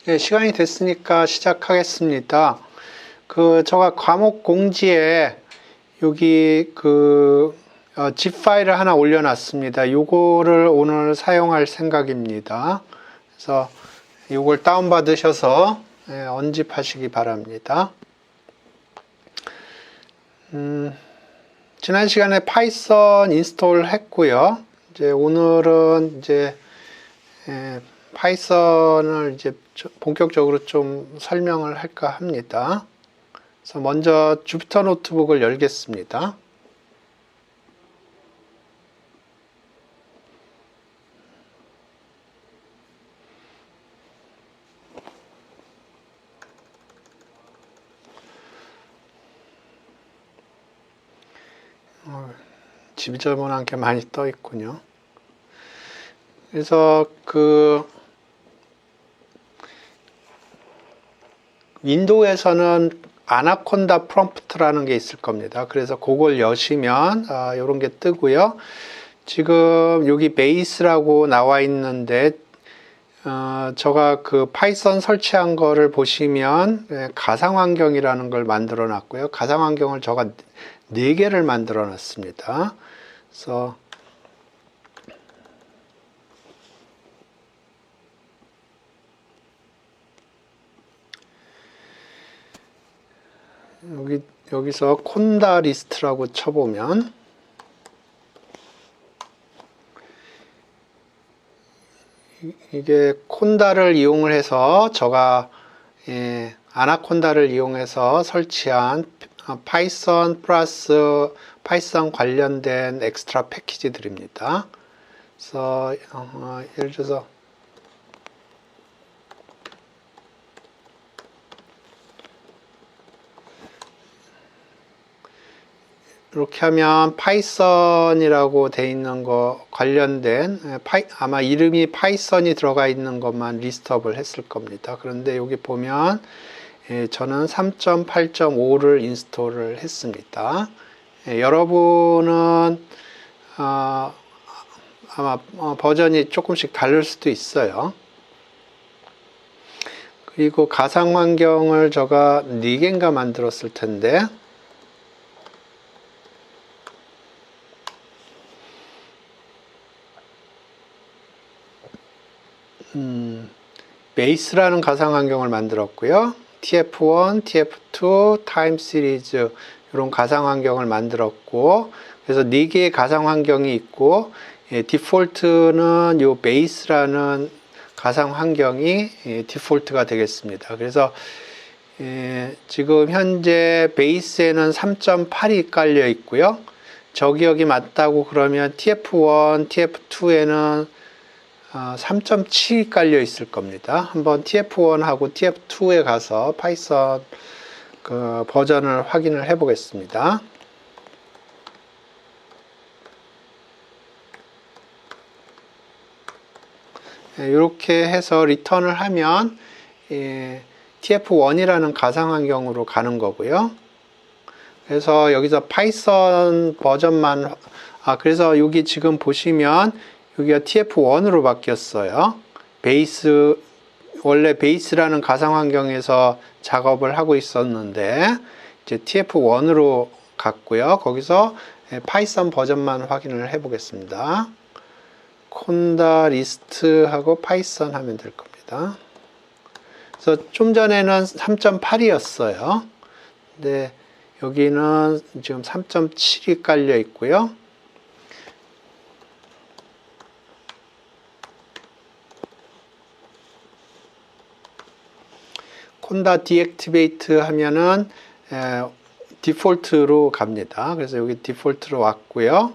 예, 시간이 됐으니까 시작하겠습니다. 제가 과목 공지에 여기 zip 파일을 하나 올려놨습니다. 요거를 오늘 사용할 생각입니다. 그래서 요걸 다운받으셔서 언집하시기 바랍니다. 지난 시간에 파이썬 인스톨 했고요. 이제 오늘은 파이썬을 본격적으로 좀 설명을 할까 합니다. 그래서 먼저 주피터 노트북을 열겠습니다. 지저분한 게 많이 떠 있군요. 그래서 윈도우에서는 아나콘다 프롬프트라는 게 있을 겁니다. 그래서 그걸 여시면 이런 게 뜨고요. 지금 여기 베이스라고 나와 있는데 제가 파이썬 설치한 거를 보시면 가상환경이라는 걸 만들어 놨고요. 가상환경을 제가 4개를 만들어 놨습니다. 그래서 여기서 콘다 리스트라고 쳐보면 이게 콘다를 이용을 해서 제가 아나콘다를 이용해서 설치한 파이썬 플러스 파이썬 관련된 엑스트라 패키지들입니다. 그래서 예를 들어서 이렇게 하면 파이썬이라고 돼 있는 거 관련된 아마 이름이 파이썬이 들어가 있는 것만 리스트업을 했을 겁니다. 그런데 여기 보면 저는 3.8.5를 인스톨을 했습니다. 여러분은 아마 버전이 조금씩 다를 수도 있어요. 그리고 가상환경을 제가 4개인가 만들었을 텐데 베이스라는 가상환경을 만들었고요. TF1, TF2, 타임 시리즈 이런 가상환경을 만들었고 그래서 4개의 가상환경이 있고 디폴트는 요 베이스라는 가상환경이 디폴트가 되겠습니다. 그래서 지금 현재 베이스에는 3.8이 깔려 있고요. 저기역이 맞다고 그러면 TF1, TF2에는 3.7이 깔려 있을 겁니다. 한번 TF1하고 TF2에 가서 파이썬 버전을 확인을 해 보겠습니다. 이렇게 해서 리턴을 하면 TF1이라는 가상환경으로 가는 거고요. 그래서 여기서 파이썬 버전만 그래서 여기 지금 보시면 여기가 TF1으로 바뀌었어요. 원래 베이스라는 가상환경에서 작업을 하고 있었는데 이제 TF1으로 갔고요. 거기서 파이썬 버전만 확인을 해 보겠습니다. 콘다 리스트하고 파이썬 하면 될 겁니다. 그래서 좀 전에는 3.8이었어요. 근데 여기는 지금 3.7이 깔려 있고요. 콘다 디액티베이트 하면은 디폴트로 갑니다. 그래서 여기 디폴트로 왔고요.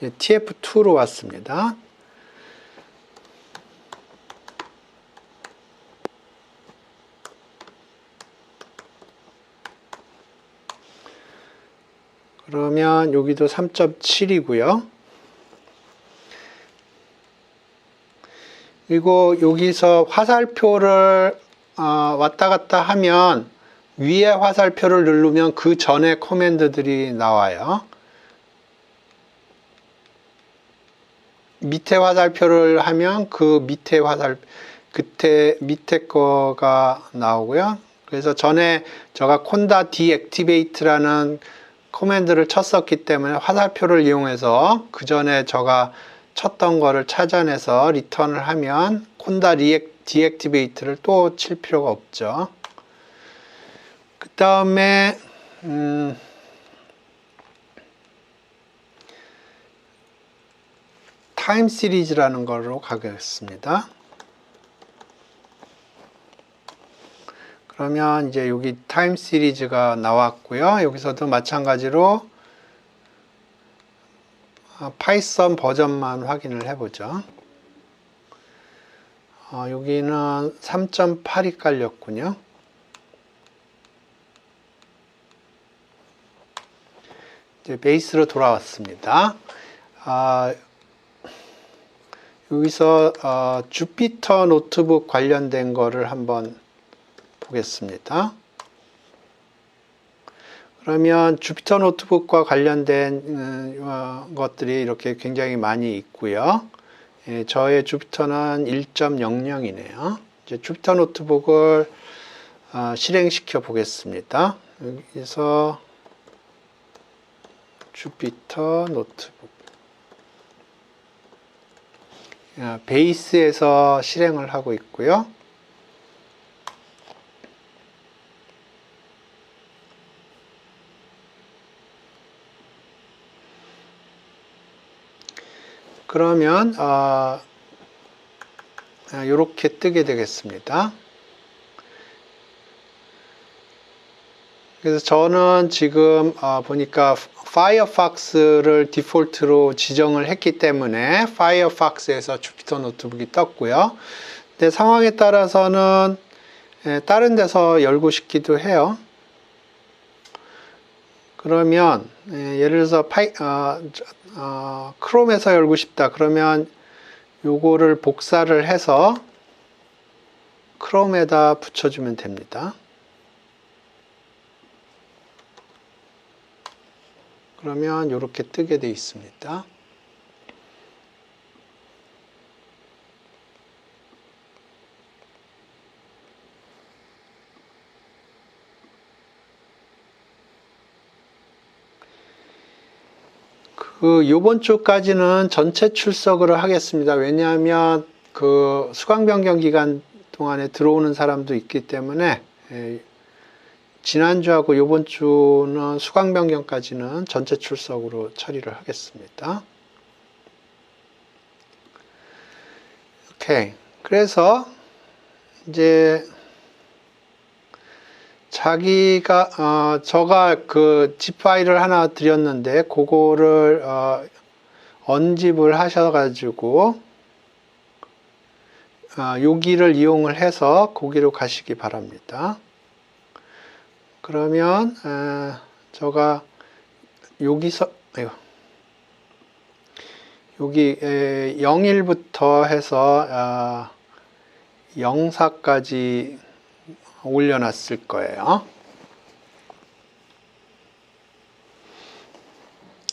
TF2로 왔습니다. 그러면 여기도 3.7이고요. 그리고 여기서 화살표를 왔다 갔다 하면 위에 화살표를 누르면 그 전에 커맨드들이 나와요. 밑에 화살표를 하면 그 밑에 밑에 거가 나오고요. 그래서 전에 제가 conda deactivate라는 코맨드를 쳤었기 때문에 화살표를 이용해서 그 전에 제가 쳤던 거를 찾아내서 리턴을 하면 conda deactivate를 또 칠 필요가 없죠. 그 다음에 타임 시리즈라는 걸로 가겠습니다. 그러면 이제 여기 타임 시리즈가 나왔고요. 여기서도 마찬가지로 파이썬 버전만 확인을 해보죠. 여기는 3.8이 깔렸군요. 이제 베이스로 돌아왔습니다. 여기서 주피터 노트북 관련된 거를 한번 보겠습니다. 그러면 주피터 노트북과 관련된 것들이 이렇게 굉장히 많이 있고요. 예, 저의 주피터는 1.00이네요. 이제 주피터 노트북을 실행시켜 보겠습니다. 여기서 주피터 노트북 베이스에서 실행을 하고 있고요. 그러면 이렇게 뜨게 되겠습니다. 그래서 저는 지금 보니까 파이어폭스를 디폴트로 지정을 했기 때문에 파이어폭스에서 주피터 노트북이 떴고요. 근데 상황에 따라서는 다른 데서 열고 싶기도 해요. 그러면 예를 들어서 크롬에서 열고 싶다. 그러면 요거를 복사를 해서 크롬에다 붙여주면 됩니다. 그러면 이렇게 뜨게 되어 있습니다. 요번 주까지는 전체 출석을 하겠습니다. 왜냐하면 그 수강 변경 기간 동안에 들어오는 사람도 있기 때문에 지난주하고 요번 주는 수강 변경까지는 전체 출석으로 처리를 하겠습니다. 오케이. 그래서 이제 제가 그 zip 파일을 하나 드렸는데 그거를 언집을 하셔가지고 여기를 이용을 해서 거기로 가시기 바랍니다. 그러면 제가 여기서 여기 01부터 해서 04까지 올려놨을 거예요.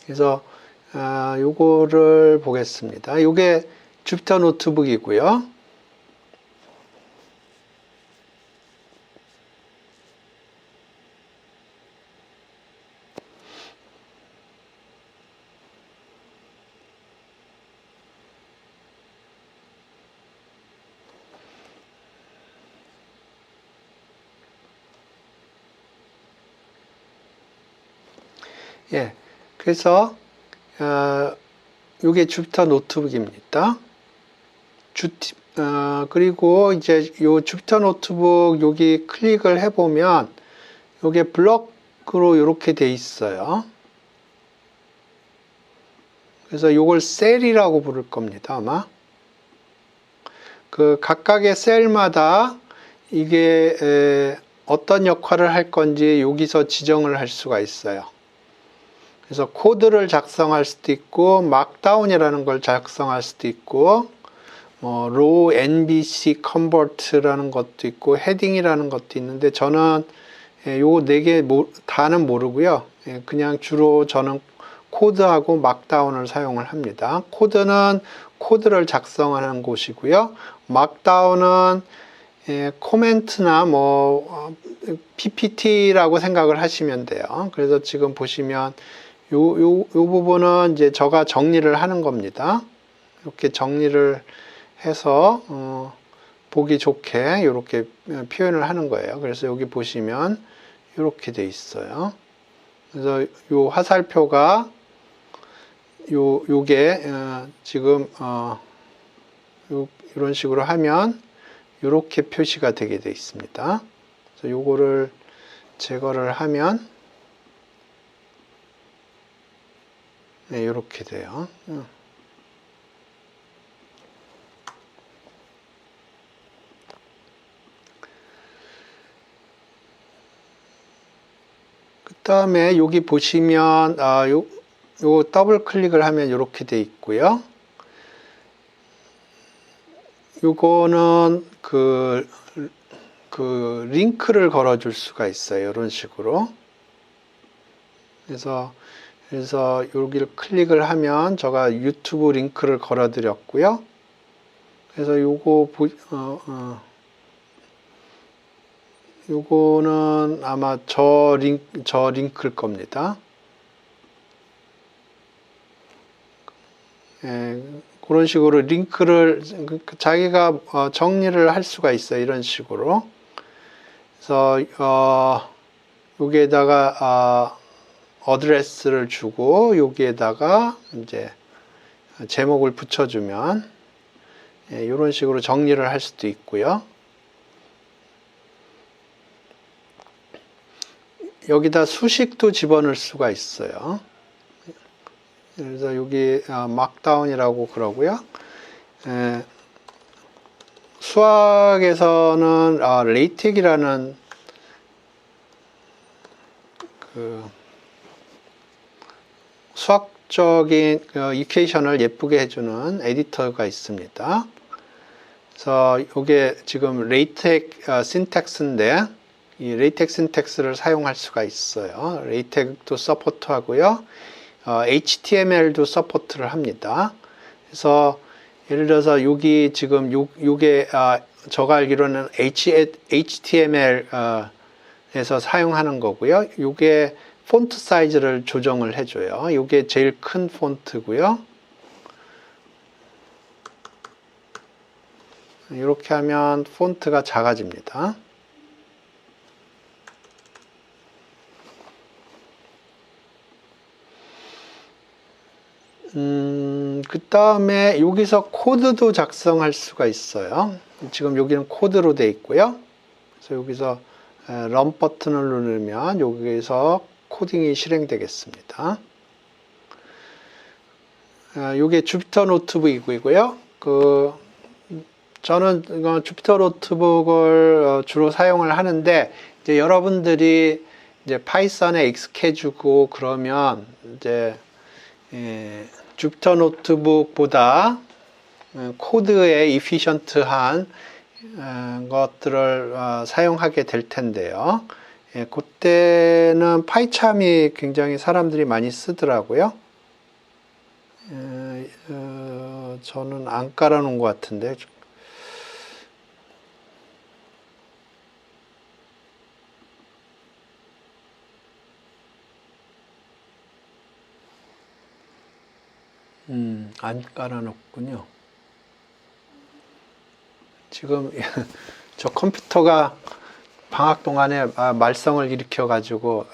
그래서 요거를 보겠습니다. 요게 주피터 노트북이고요. 예, 그래서 이게 주피터 노트북입니다. 그리고 이제 요 주피터 노트북 여기 클릭을 해보면 요게 블럭으로 이렇게 돼 있어요. 그래서 요걸 셀이라고 부를 겁니다, 아마. 그 각각의 셀마다 이게 어떤 역할을 할 건지 여기서 지정을 할 수가 있어요. 그래서 코드를 작성할 수도 있고 막다운이라는 걸 작성할 수도 있고 뭐 row nbc convert라는 것도 있고 헤딩이라는 것도 있는데 저는 요 네 개 다는 모르고요. 그냥 주로 저는 코드하고 막다운을 사용을 합니다. 코드는 코드를 작성하는 곳이고요. 막다운은 코멘트나 PPT라고 생각을 하시면 돼요. 그래서 지금 보시면 요 부분은 이제 제가 정리를 하는 겁니다. 이렇게 정리를 해서 보기 좋게 이렇게 표현을 하는 거예요. 그래서 여기 보시면 이렇게 돼 있어요. 그래서 요 화살표가 요게 지금 이런 식으로 하면 이렇게 표시가 되게 돼 있습니다. 그래서 요거를 제거를 하면 네, 이렇게 돼요. 그 다음에 여기 보시면 요 더블 클릭을 하면 이렇게 돼 있고요. 요거는 그 링크를 걸어 줄 수가 있어요. 이런 식으로. 그래서 여기를 클릭을 하면 제가 유튜브 링크를 걸어 드렸고요. 그래서 요거는 아마 저 링크일 겁니다. 예, 그런 식으로 링크를 자기가 정리를 할 수가 있어요. 이런 식으로. 그래서 여기에다가 어드레스를 주고 여기에다가 이제 제목을 붙여주면 이런 식으로 정리를 할 수도 있고요. 여기다 수식도 집어넣을 수가 있어요. 그래서 여기 막다운이라고 그러고요. 수학에서는 레이텍이라는 그 수학적인 이퀘이션을 예쁘게 해주는 에디터가 있습니다. 그래서 이게 지금 레이텍 신텍스인데 이 레이텍 신텍스를 사용할 수가 있어요. 레이텍도 서포트하고요. HTML도 서포트를 합니다. 그래서 예를 들어서 여기 지금 요게 제가 알기로는 HTML에서 사용하는 거고요. 요게 폰트 사이즈를 조정을 해줘요. 요게 제일 큰 폰트고요. 이렇게 하면 폰트가 작아집니다. 그 다음에 여기서 코드도 작성할 수가 있어요. 지금 여기는 코드로 되어 있고요. 그래서 여기서 런 버튼을 누르면 여기서 코딩이 실행되겠습니다. 이게 주피터 노트북이고요. 저는 주피터 노트북을 주로 사용을 하는데 이제 여러분들이 이제 파이썬에 익숙해지고 그러면 이제 주피터 노트북보다 코드의 이피션트한 것들을 사용하게 될 텐데요. 그때는 파이참이 굉장히 사람들이 많이 쓰더라고요. 저는 안 깔아놓은 것 같은데. 안 깔아놓군요. 지금 저 컴퓨터가 방학 동안에 말썽을 일으켜가지고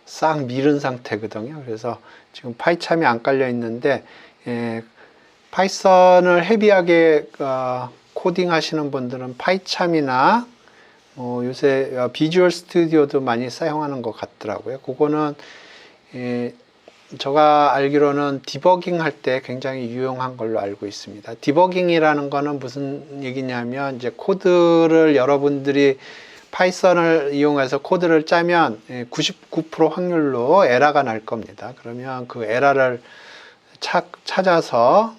싹 미른 상태거든요. 그래서 지금 파이참이 안 깔려 있는데 파이썬을 헤비하게 코딩 하시는 분들은 파이참이나 요새 비주얼 스튜디오도 많이 사용하는 것 같더라고요. 그거는 제가 알기로는 디버깅 할 때 굉장히 유용한 걸로 알고 있습니다. 디버깅이라는 거는 무슨 얘기냐면 이제 코드를 여러분들이 파이썬을 이용해서 코드를 짜면 99% 확률로 에러가 날 겁니다. 그러면 그 에러를 찾아서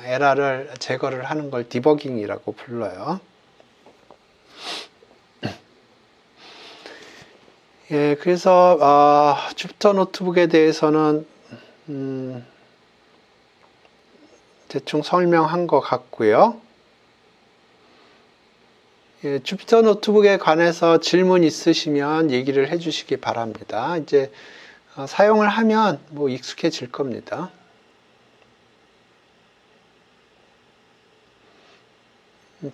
에러를 제거를 하는 걸 디버깅이라고 불러요. 그래서 주피터 노트북에 대해서는 대충 설명한 것 같고요. 예, 주피터 노트북에 관해서 질문 있으시면 얘기를 해주시기 바랍니다. 이제 사용을 하면 뭐 익숙해질 겁니다.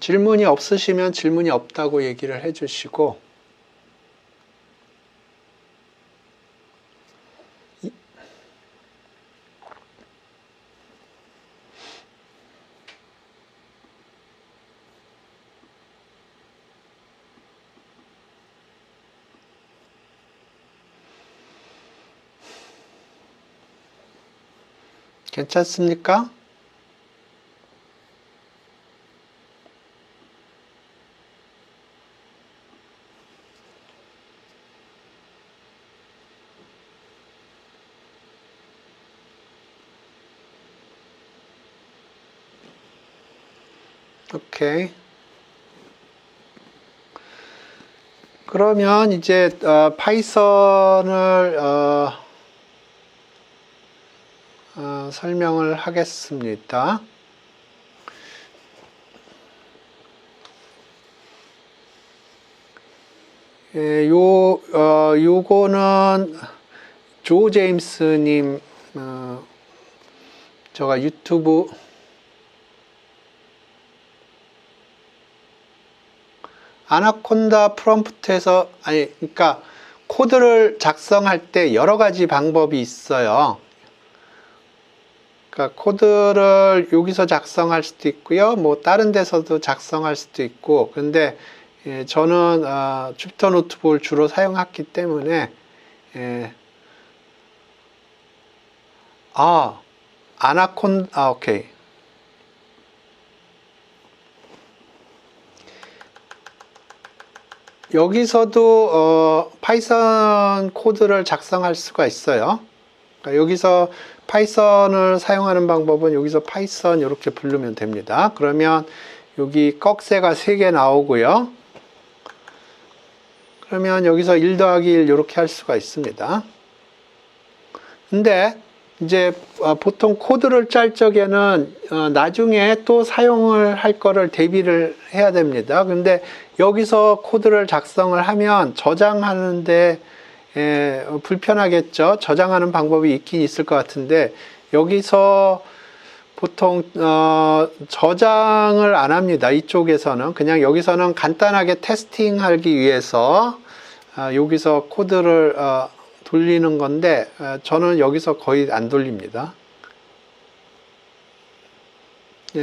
질문이 없으시면 질문이 없다고 얘기를 해주시고, 괜찮습니까? 오케이. 그러면 이제 파이썬을 설명을 하겠습니다. 예, 요거는 조 제임스님, 제가 유튜브 아나콘다 프롬프트에서, 그러니까 코드를 작성할 때 여러 가지 방법이 있어요. 그러니까 코드를 여기서 작성할 수도 있고요. 뭐 다른 데서도 작성할 수도 있고. 근데 저는 주피터 노트북을 주로 사용했기 때문에 오케이. 여기서도 파이썬 코드를 작성할 수가 있어요. 그러니까 여기서 파이썬을 사용하는 방법은 여기서 파이썬 이렇게 부르면 됩니다. 그러면 여기 꺽쇠가 3개 나오고요. 그러면 여기서 1 더하기 1 이렇게 할 수가 있습니다. 근데 이제 보통 코드를 짤 적에는 나중에 또 사용을 할 거를 대비를 해야 됩니다. 근데 여기서 코드를 작성을 하면 저장하는데 불편하겠죠. 저장하는 방법이 있긴 있을 것 같은데 여기서 보통 저장을 안 합니다. 이쪽에서는 그냥 여기서는 간단하게 테스팅하기 위해서 여기서 코드를 돌리는 건데 저는 여기서 거의 안 돌립니다.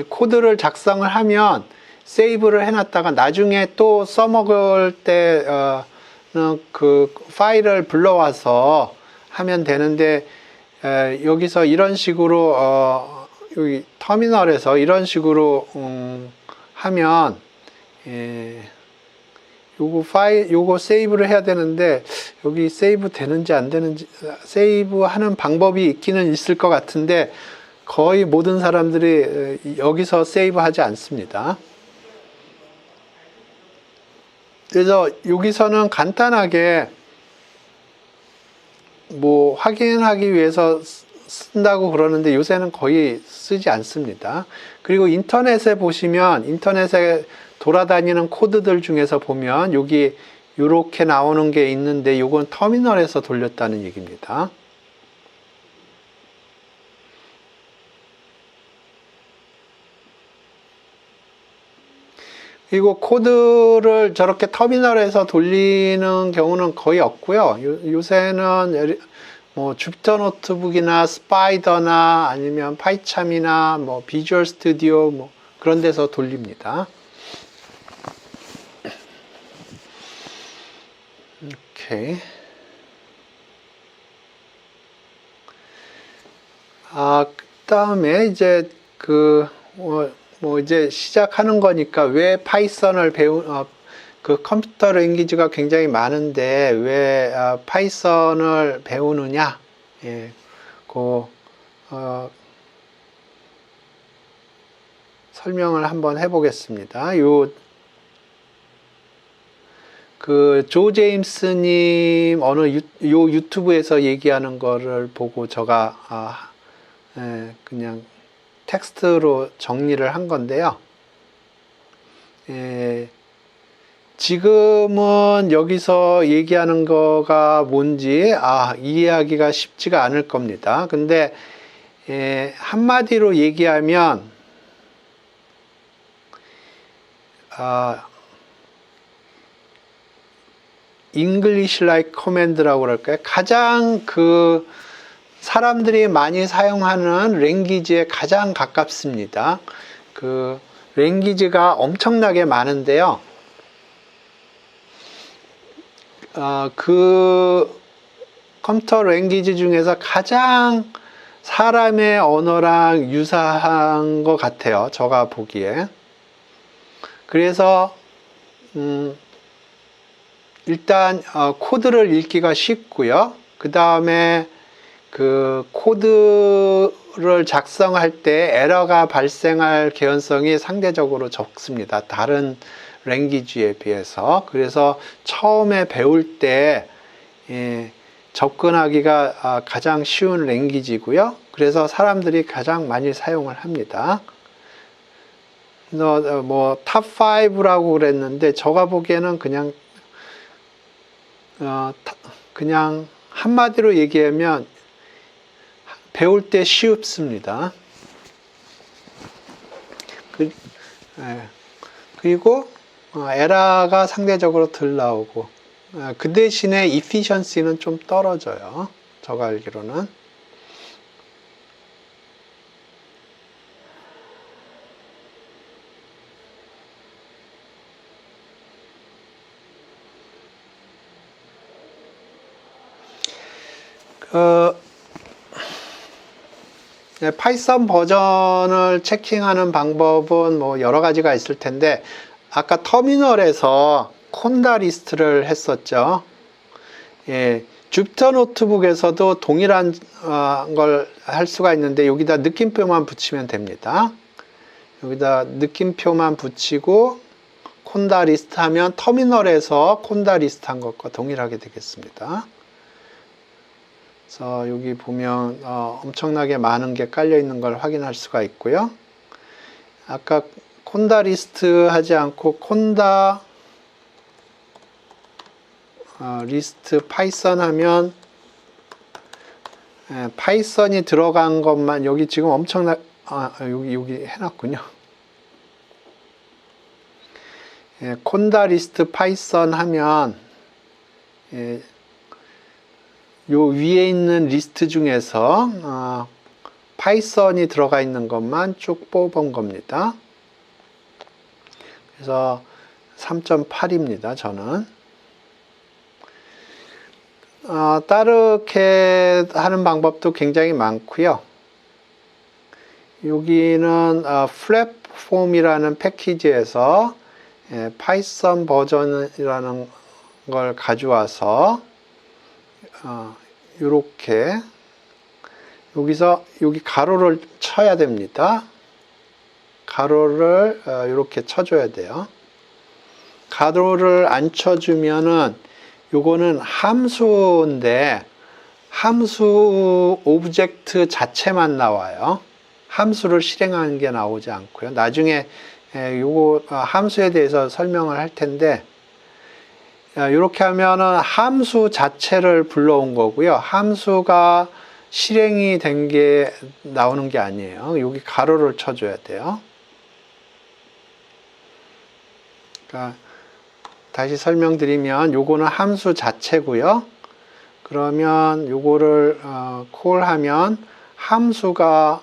코드를 작성을 하면 세이브를 해놨다가 나중에 또 써먹을 때는 그 파일을 불러와서 하면 되는데 여기서 이런 식으로 여기 터미널에서 이런 식으로 하면 요거 세이브를 해야 되는데 여기 세이브 되는지 안 되는지 세이브 하는 방법이 있기는 있을 것 같은데 거의 모든 사람들이 여기서 세이브 하지 않습니다. 그래서 여기서는 간단하게 뭐 확인하기 위해서 쓴다고 그러는데 요새는 거의 쓰지 않습니다. 그리고 인터넷에 보시면 인터넷에 돌아다니는 코드들 중에서 보면 여기 이렇게 나오는 게 있는데 이건 터미널에서 돌렸다는 얘기입니다. 그리고 코드를 저렇게 터미널에서 돌리는 경우는 거의 없고요. 요새는 뭐 주피터 노트북이나 스파이더나 아니면 파이참이나 뭐 비주얼 스튜디오 뭐 그런 데서 돌립니다. 오케이. 그다음에 이제 뭐 이제 시작하는 거니까 왜 파이썬을 그 컴퓨터 랭귀지가 굉장히 많은데 왜 파이썬을 배우느냐? 예, 설명을 한번 해보겠습니다. 조 제임스님 어느 유튜브에서 얘기하는 거를 보고 제가 그냥 텍스트로 정리를 한 건데요. 지금은 여기서 얘기하는 거가 뭔지 이해하기가 쉽지가 않을 겁니다. 근데 한마디로 얘기하면 English like command라고 그럴까요? 가장 사람들이 많이 사용하는 랭귀지에 가장 가깝습니다. 랭귀지가 엄청나게 많은데요. 컴퓨터 랭귀지 중에서 가장 사람의 언어랑 유사한 것 같아요. 제가 보기에. 그래서 일단 코드를 읽기가 쉽고요. 그 다음에 코드를 작성할 때 에러가 발생할 개연성이 상대적으로 적습니다. 다른 랭귀지에 비해서. 그래서 처음에 배울 때 접근하기가 가장 쉬운 랭귀지고요. 그래서 사람들이 가장 많이 사용을 합니다. 탑 5라고 그랬는데 제가 보기에는 그냥 한마디로 얘기하면 배울 때 쉽습니다. 그리고 에러가 상대적으로 덜 나오고 그 대신에 efficiency는 좀 떨어져요. 제가 알기로는. 파이썬 버전을 체킹하는 방법은 여러 가지가 있을 텐데 아까 터미널에서 콘다 리스트를 했었죠. 주피터 노트북에서도 동일한 걸 할 수가 있는데 여기다 느낌표만 붙이면 됩니다. 여기다 느낌표만 붙이고 콘다 리스트 하면 터미널에서 콘다 리스트 한 것과 동일하게 되겠습니다. 그래서 여기 보면 엄청나게 많은 게 깔려 있는 걸 확인할 수가 있고요. 아까 콘다 리스트 하지 않고 콘다 리스트 파이썬 하면 파이썬이 들어간 것만 여기 지금 여기 해놨군요. 콘다 리스트 파이썬 하면 요 위에 있는 리스트 중에서 파이썬이 들어가 있는 것만 쭉 뽑은 겁니다. 그래서 3.8입니다. 저는. 따르게 하는 방법도 굉장히 많고요. 여기는 플랫폼이라는 패키지에서 파이썬 버전이라는 걸 가져와서 이렇게 여기서 여기 가로를 쳐야 됩니다. 가로를 이렇게 쳐줘야 돼요. 가로를 안 쳐주면은 요거는 함수인데 함수 오브젝트 자체만 나와요. 함수를 실행하는 게 나오지 않고요. 나중에 요거 함수에 대해서 설명을 할 텐데 이렇게 하면은 함수 자체를 불러온 거고요. 함수가 실행이 된 게 나오는 게 아니에요. 여기 가로를 쳐줘야 돼요. 그러니까 다시 설명드리면 요거는 함수 자체고요. 그러면 요거를 콜하면 함수가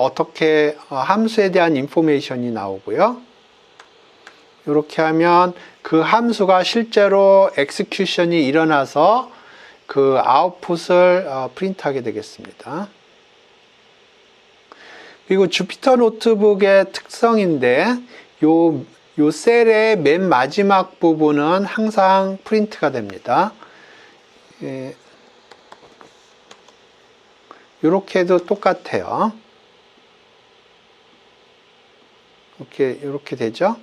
어떻게 함수에 대한 인포메이션이 나오고요. 이렇게 하면 그 함수가 실제로 엑스큐션이 일어나서 그 아웃풋을 프린트하게 되겠습니다. 그리고 주피터 노트북의 특성인데 요 셀의 맨 마지막 부분은 항상 프린트가 됩니다. 이렇게도 똑같아요. 이렇게 되죠.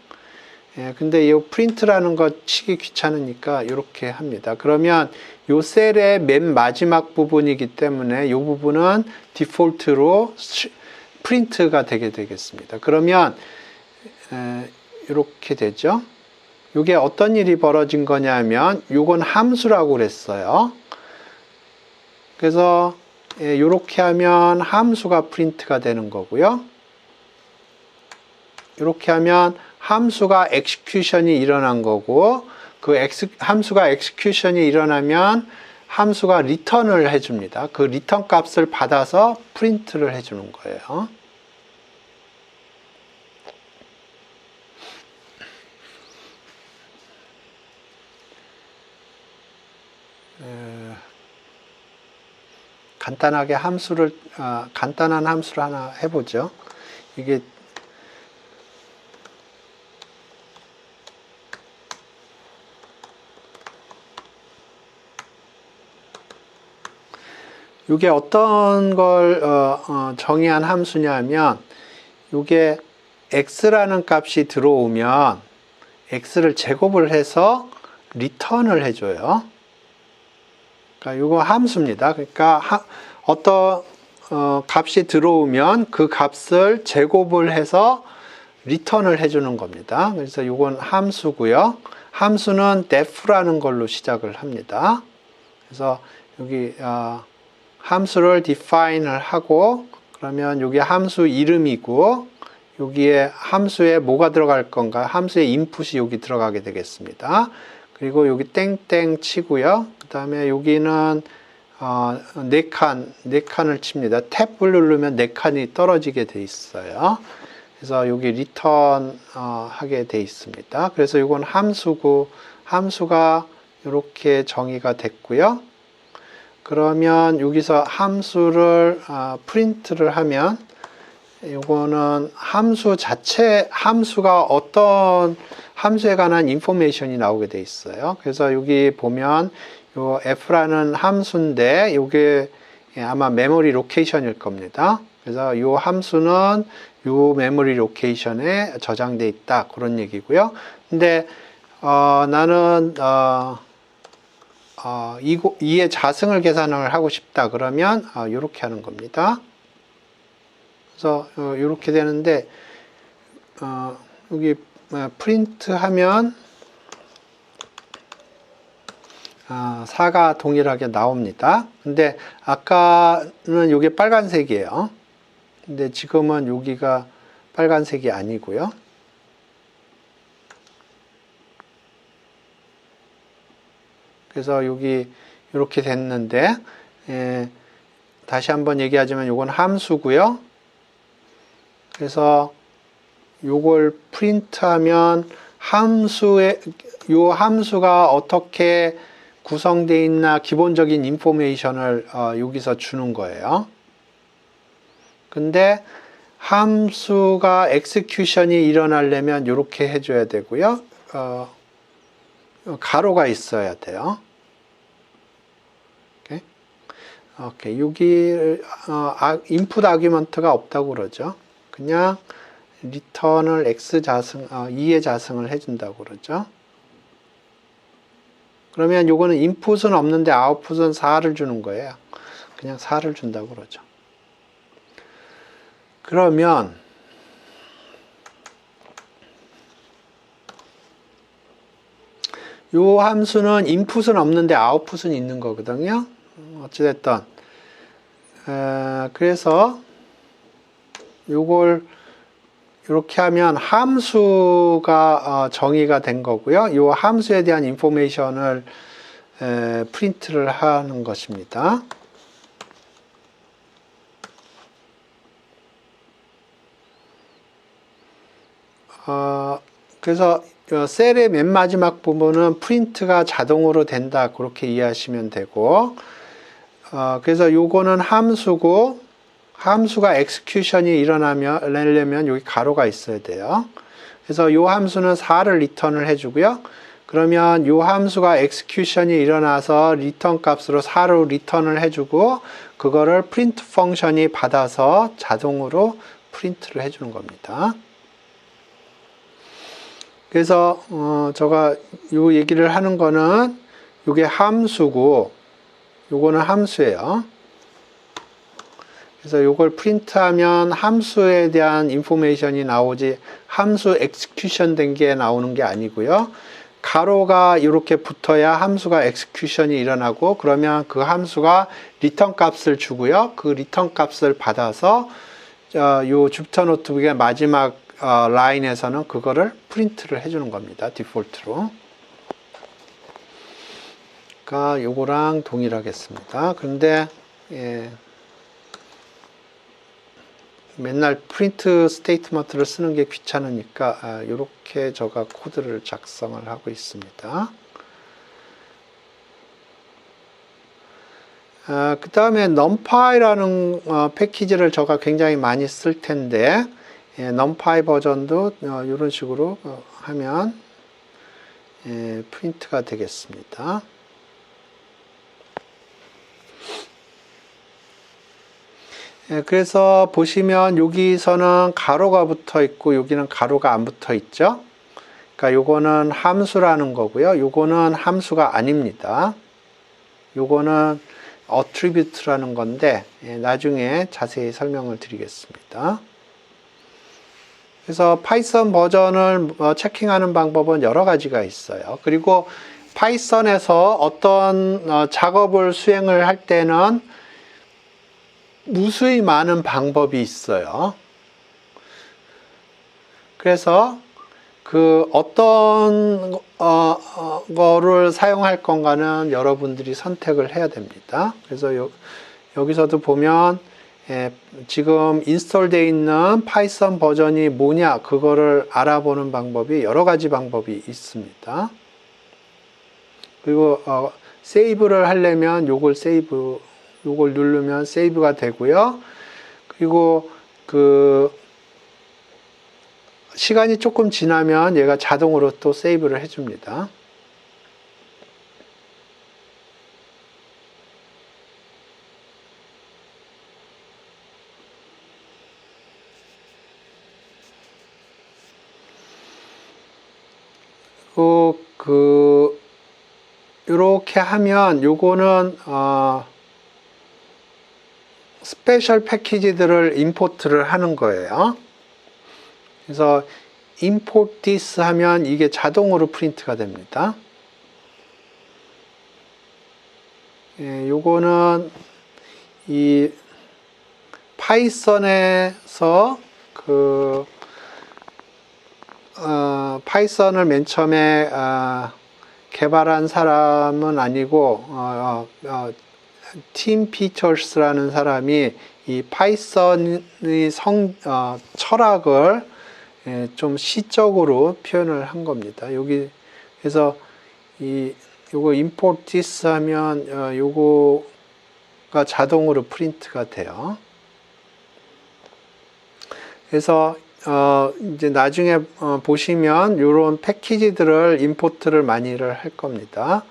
근데 이 프린트라는 거 치기 귀찮으니까 이렇게 합니다. 그러면 이 셀의 맨 마지막 부분이기 때문에 이 부분은 디폴트로 프린트가 되게 되겠습니다. 그러면 이렇게 되죠. 이게 어떤 일이 벌어진 거냐면 이건 함수라고 그랬어요. 그래서 이렇게 하면 함수가 프린트가 되는 거고요. 이렇게 하면 함수가 엑스큐션이 일어난 거고, 그 함수가 엑스큐션이 일어나면 함수가 리턴을 해줍니다. 그 리턴 값을 받아서 프린트를 해주는 거예요. 간단하게 간단한 함수를 하나 해보죠. 이게 어떤 걸 정의한 함수냐면, 이게 x라는 값이 들어오면 x를 제곱을 해서 리턴을 해줘요. 그러니까 이거 함수입니다. 그러니까 어떤 값이 들어오면 그 값을 제곱을 해서 리턴을 해주는 겁니다. 그래서 이건 함수고요. 함수는 def라는 걸로 시작을 합니다. 그래서 여기 함수를 define을 하고, 그러면 여기 함수 이름이고, 여기에 함수에 뭐가 들어갈 건가? 함수의 인풋이 여기 들어가게 되겠습니다. 그리고 여기 땡땡 치고요. 그 다음에 여기는 4칸을 칩니다. 탭을 누르면 4칸이 떨어지게 돼 있어요. 그래서 여기 리턴 하게 돼 있습니다. 그래서 이건 함수고, 함수가 이렇게 정의가 됐고요. 그러면 여기서 함수를 프린트를 하면, 이거는 함수 자체, 함수가 어떤 함수에 관한 인포메이션이 나오게 돼 있어요. 그래서 여기 보면 요 f라는 함수인데 이게 아마 메모리 로케이션일 겁니다. 그래서 이 함수는 이 메모리 로케이션에 저장돼 있다, 그런 얘기고요. 근데 나는 이의 자승을 계산을 하고 싶다 그러면 이렇게 하는 겁니다. 그래서 이렇게 되는데 여기 프린트 하면 4가 동일하게 나옵니다. 근데 아까는 이게 빨간색이에요. 근데 지금은 여기가 빨간색이 아니고요. 그래서 여기 이렇게 됐는데, 다시 한번 얘기하자면 이건 함수고요. 그래서 요걸 프린트하면 요 함수가 어떻게 구성되어 있나 기본적인 인포메이션을 여기서 주는 거예요. 근데 함수가 엑스큐션이 일어나려면 이렇게 해줘야 되고요. 가로가 있어야 돼요. 오케이. 여기 인풋 아규먼트가 없다고 그러죠. 그냥 리턴을 x 자승, 2의 자승을 해준다고 그러죠. 그러면 요거는 인풋은 없는데 아웃풋은 4를 주는 거예요. 그냥 4를 준다고 그러죠. 그러면 요 함수는 인풋은 없는데 아웃풋은 있는 거거든요. 어찌됐든 그래서 요걸 이렇게 하면 함수가 정의가 된 거고요. 이 함수에 대한 인포메이션을 프린트를 하는 것입니다. 그래서 셀의 맨 마지막 부분은 프린트가 자동으로 된다, 그렇게 이해하시면 되고, 그래서 요거는 함수고, 함수가 엑스큐션이 일어나려면 여기 가로가 있어야 돼요. 그래서 이 함수는 4를 리턴을 해주고요. 그러면 이 함수가 엑스큐션이 일어나서 리턴 값으로 4로 리턴을 해주고, 그거를 프린트 펑션이 받아서 자동으로 프린트를 해주는 겁니다. 그래서 제가 요 얘기를 하는 거는 요게 함수고 요거는 함수예요. 그래서 요걸 프린트하면 함수에 대한 인포메이션이 나오지 함수 엑스큐션 된 게 나오는 게 아니고요. 가로가 이렇게 붙어야 함수가 엑스큐션이 일어나고 그러면 그 함수가 리턴 값을 주고요. 그 리턴 값을 받아서 요 주피터 노트북의 마지막 라인에서는 그거를 프린트를 해주는 겁니다. 디폴트로. 그러니까 요거랑 동일하겠습니다. 그런데 맨날 프린트 스테이트먼트를 쓰는 게 귀찮으니까 이렇게 제가 코드를 작성을 하고 있습니다. 그 다음에 numpy라는 패키지를 제가 굉장히 많이 쓸 텐데 numpy 버전도 이런 식으로 하면 프린트가 되겠습니다. 그래서 보시면 여기서는 가로가 붙어 있고 여기는 가로가 안 붙어 있죠. 그러니까 요거는 함수라는 거고요. 요거는 함수가 아닙니다. 요거는 attribute라는 건데 나중에 자세히 설명을 드리겠습니다. 그래서 파이썬 버전을 체킹하는 방법은 여러 가지가 있어요. 그리고 파이썬에서 어떤 작업을 수행을 할 때는 무수히 많은 방법이 있어요. 그래서 그 어떤 거를 사용할 건가는 여러분들이 선택을 해야 됩니다. 그래서 여기서도 보면 지금 인스톨되어 있는 파이썬 버전이 뭐냐 그거를 알아보는 방법이 여러 가지 방법이 있습니다. 그리고 세이브를 하려면 요걸 누르면 세이브가 되고요. 그리고 그 시간이 조금 지나면 얘가 자동으로 또 세이브를 해줍니다. 이렇게 하면 요거는 스페셜 패키지들을 임포트를 하는 거예요. 그래서 import this 하면 이게 자동으로 프린트가 됩니다. 요거는 이 파이썬에서 파이썬을 맨 처음에 개발한 사람은 아니고 팀 피처스라는 사람이 이 파이썬의 철학을 좀 시적으로 표현을 한 겁니다. 여기 그래서 요거 import this 하면 요거가 자동으로 프린트가 돼요. 그래서 이제 나중에 보시면 이런 패키지들을 임포트를 많이를 할 겁니다.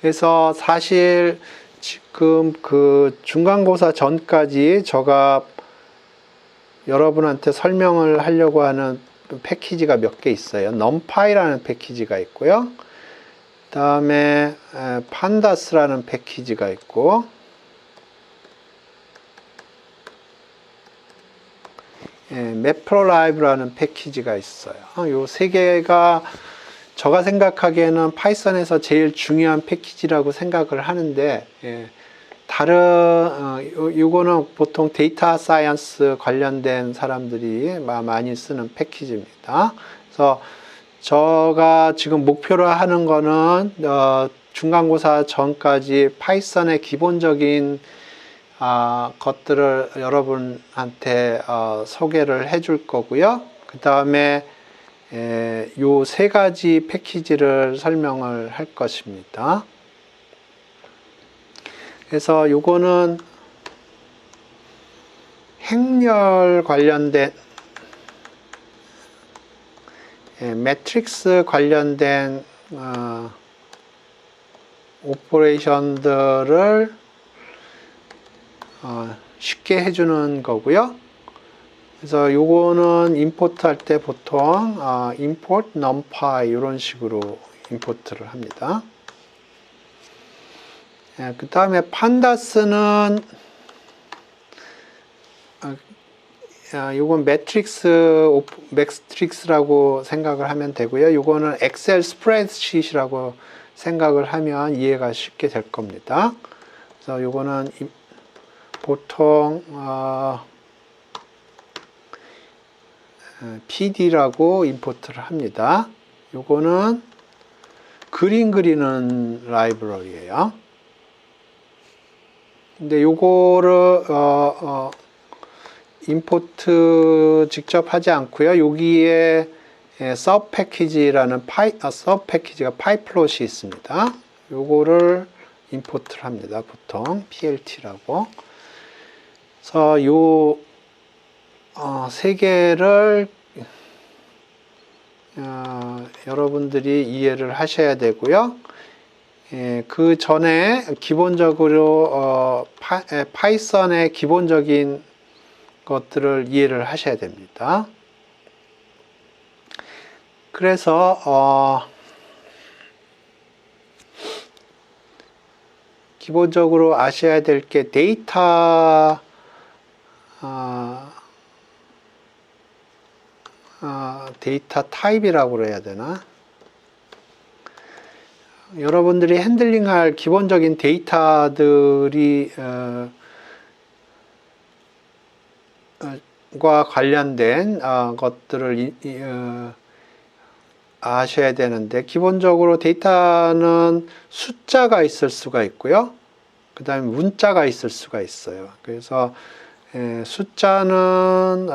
그래서 사실 지금 그 중간고사 전까지 제가 여러분한테 설명을 하려고 하는 패키지가 몇 개 있어요. numpy라는 패키지가 있고요. 그 다음에 pandas라는 패키지가 있고 matplotlib라는 패키지가 있어요. 요 세 개가 제가 생각하기에는 파이썬에서 제일 중요한 패키지라고 생각을 하는데 요거는 보통 데이터 사이언스 관련된 사람들이 많이 쓰는 패키지입니다. 그래서 제가 지금 목표로 하는 거는 중간고사 전까지 파이썬의 기본적인 것들을 여러분한테 소개를 해줄 거고요. 그 다음에 요 세 가지 패키지를 설명을 할 것입니다. 그래서 요거는 행렬 관련된 매트릭스 관련된 오퍼레이션들을 쉽게 해주는 거고요. 그래서 요거는 임포트 할 때 보통 import numpy 이런 식으로 임포트를 합니다. 그 다음에 판다스는 요건 매트릭스라고 생각을 하면 되고요. 요거는 엑셀 스프레드시트라고 생각을 하면 이해가 쉽게 될 겁니다. 그래서 요거는 보통 PD라고 임포트를 합니다. 요거는 그림 그리는 라이브러리예요. 근데 요거를 임포트 직접 하지 않고요. 여기에 서브 패키지라는 서브 패키지가 파이플롯이 있습니다. 요거를 임포트를 합니다. 보통 PLT라고. 그래서 요 세 개를 여러분들이 이해를 하셔야 되고요. 그 전에 기본적으로 파이썬의 기본적인 것들을 이해를 하셔야 됩니다. 그래서 기본적으로 아셔야 될 게 데이터 데이터 타입이라고 그래야 되나? 여러분들이 핸들링할 기본적인 데이터들이 과 관련된 것들을 아셔야 되는데, 기본적으로 데이터는 숫자가 있을 수가 있고요. 그 다음에 문자가 있을 수가 있어요. 그래서 숫자는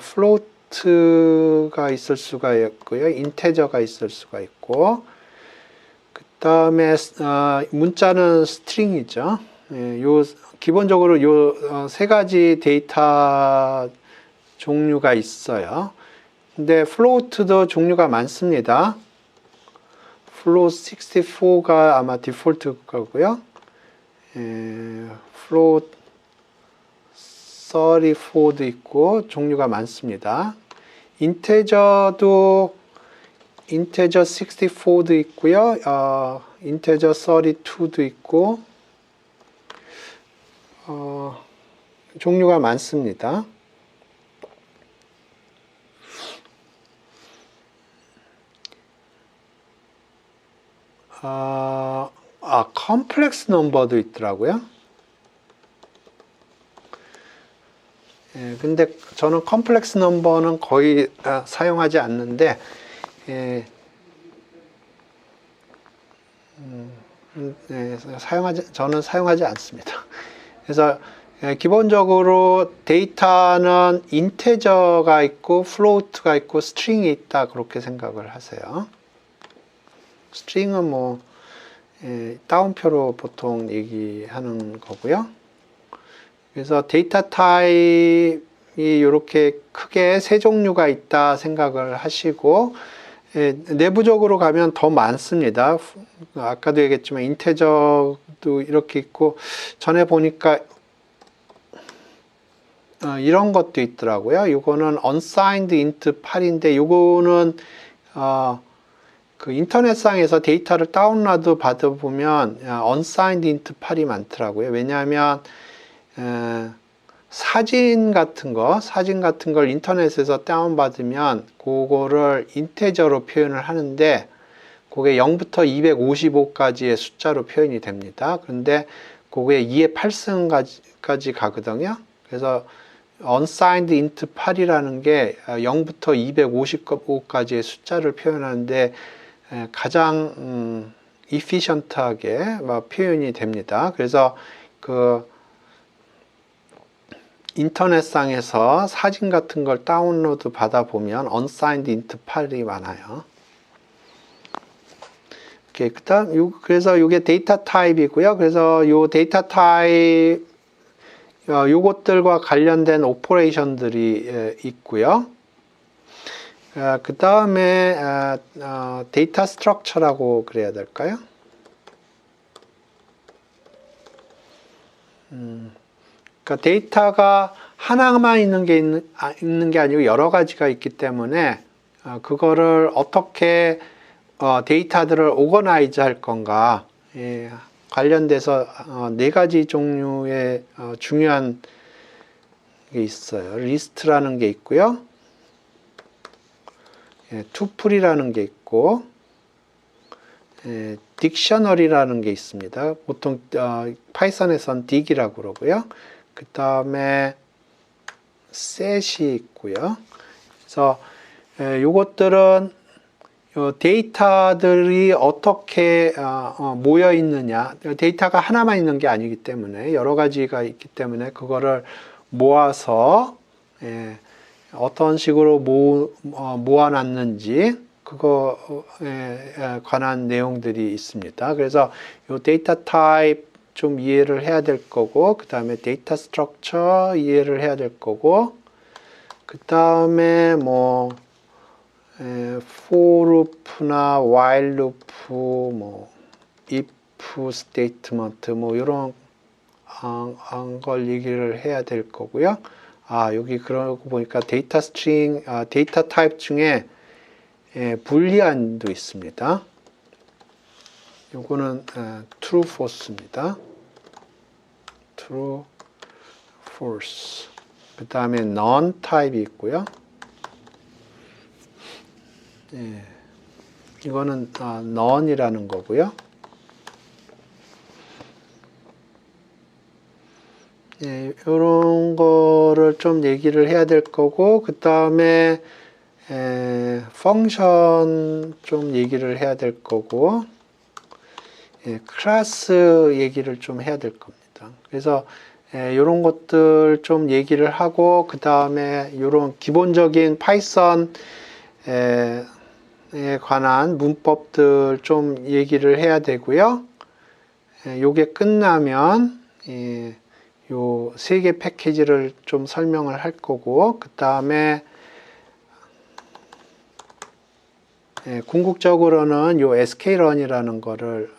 플로트가 있을 수가 있고요. 인테저가 있을 수가 있고, 그 다음에 문자는 스트링이죠. 기본적으로 요 세 가지 데이터 종류가 있어요. 근데 플로트도 종류가 많습니다. 플로트 64가 아마 디폴트 거고요. 플로트 34도 있고 종류가 많습니다. 인테저도 인테저 64도 있고요. 인테저 32도 있고 종류가 많습니다. 컴플렉스 넘버도 있더라고요. 근데 저는 컴플렉스 넘버는 거의 사용하지 않는데, 저는 사용하지 않습니다. 그래서 기본적으로 데이터는 인테저가 있고 플로트가 있고 스트링이 있다, 그렇게 생각을 하세요. 스트링은 뭐 따옴표로 보통 얘기하는 거고요. 그래서 데이터 타입이 이렇게 크게 세 종류가 있다 생각을 하시고, 내부적으로 가면 더 많습니다. 아까도 얘기했지만 인테저도 이렇게 있고, 전에 보니까 이런 것도 있더라고요. 이거는 unsigned int 8인데, 이거는 그 인터넷상에서 데이터를 다운로드 받아보면 unsigned int 8이 많더라고요. 왜냐하면 사진 같은 걸 인터넷에서 다운받으면 그거를 인테저로 표현을 하는데, 그게 0부터 255까지의 숫자로 표현이 됩니다. 그런데 그게 2의 8승까지 가거든요. 그래서 unsigned int 8이라는 게 0부터 255까지의 숫자를 표현하는데 가장 efficient하게 표현이 됩니다. 그래서 그 인터넷상에서 사진 같은 걸 다운로드 받아보면 unsigned int 8이 많아요. 그래서 이게 데이터 타입이고요. 그래서 요 데이터 타입, 요것들과 관련된 오퍼레이션들이 있고요. 그 다음에 데이터 스트럭처라고 그래야 될까요? 그러니까 데이터가 하나만 있는 게 아니고 여러 가지가 있기 때문에 그거를 어떻게 데이터들을 오거나이즈 할 건가, 예, 관련돼서 네 가지 종류의 중요한 게 있어요. 리스트라는 게 있고요, 예, 투플이라는 게 있고, 예, 딕셔너리라는 게 있습니다. 보통 파이썬에선 딕이라고 그러고요. 그 다음에 셋이 있고요. 그래서 요것들은 데이터들이 어떻게 모여 있느냐, 데이터가 하나만 있는 게 아니기 때문에 여러 가지가 있기 때문에 그거를 모아서 어떤 식으로 모아놨는지 그거에 관한 내용들이 있습니다. 그래서 요 데이터 타입 좀 이해를 해야 될 거고, 그 다음에 데이터 스트럭처 이해를 해야 될 거고, 그 다음에 뭐 for loop나 while loop, 뭐 if statement, 뭐 이런 걸 얘기를 해야 될 거고요. 여기 그러고 보니까 데이터 스트링, 데이터 타입 중에 불리안도 있습니다. 요거는 true, false입니다. true, false. 그 다음에 none 타입이 있고요. 이거는 none이라는 거고요. 이런 거를 좀 얘기를 해야 될 거고, 그 다음에 펑션 좀 얘기를 해야 될 거고, 클래스 얘기를 좀 해야 될 겁니다. 그래서 이런 것들 좀 얘기를 하고, 그 다음에 이런 기본적인 파이썬에 관한 문법들 좀 얘기를 해야 되고요. 요게 끝나면 요 세 개 패키지를 좀 설명을 할 거고, 그 다음에 궁극적으로는 요 skrun이라는 거를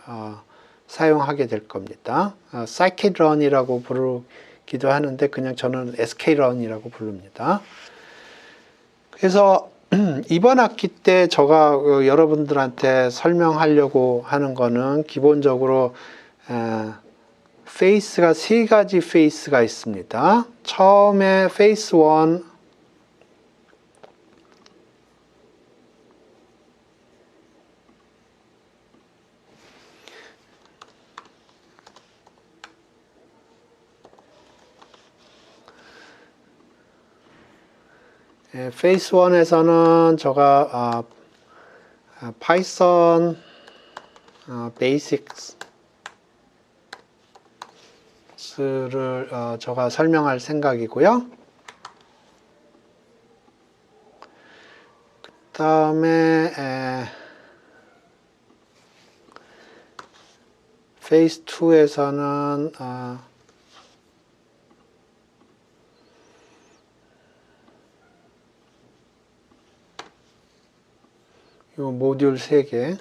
사용하게 될 겁니다. scikit-run이라고 부르기도 하는데 그냥 저는 skrun이라고 부릅니다. 그래서 이번 학기 때 제가 여러분들한테 설명하려고 하는 거는 기본적으로 페이스가 세 가지 페이스가 있습니다. 처음에 페이스 1, 페이스 1에서는 제가 파이썬 베이식스를 제가 설명할 생각이고요. 그 다음에 페이스 2에서는 요 모듈 3개,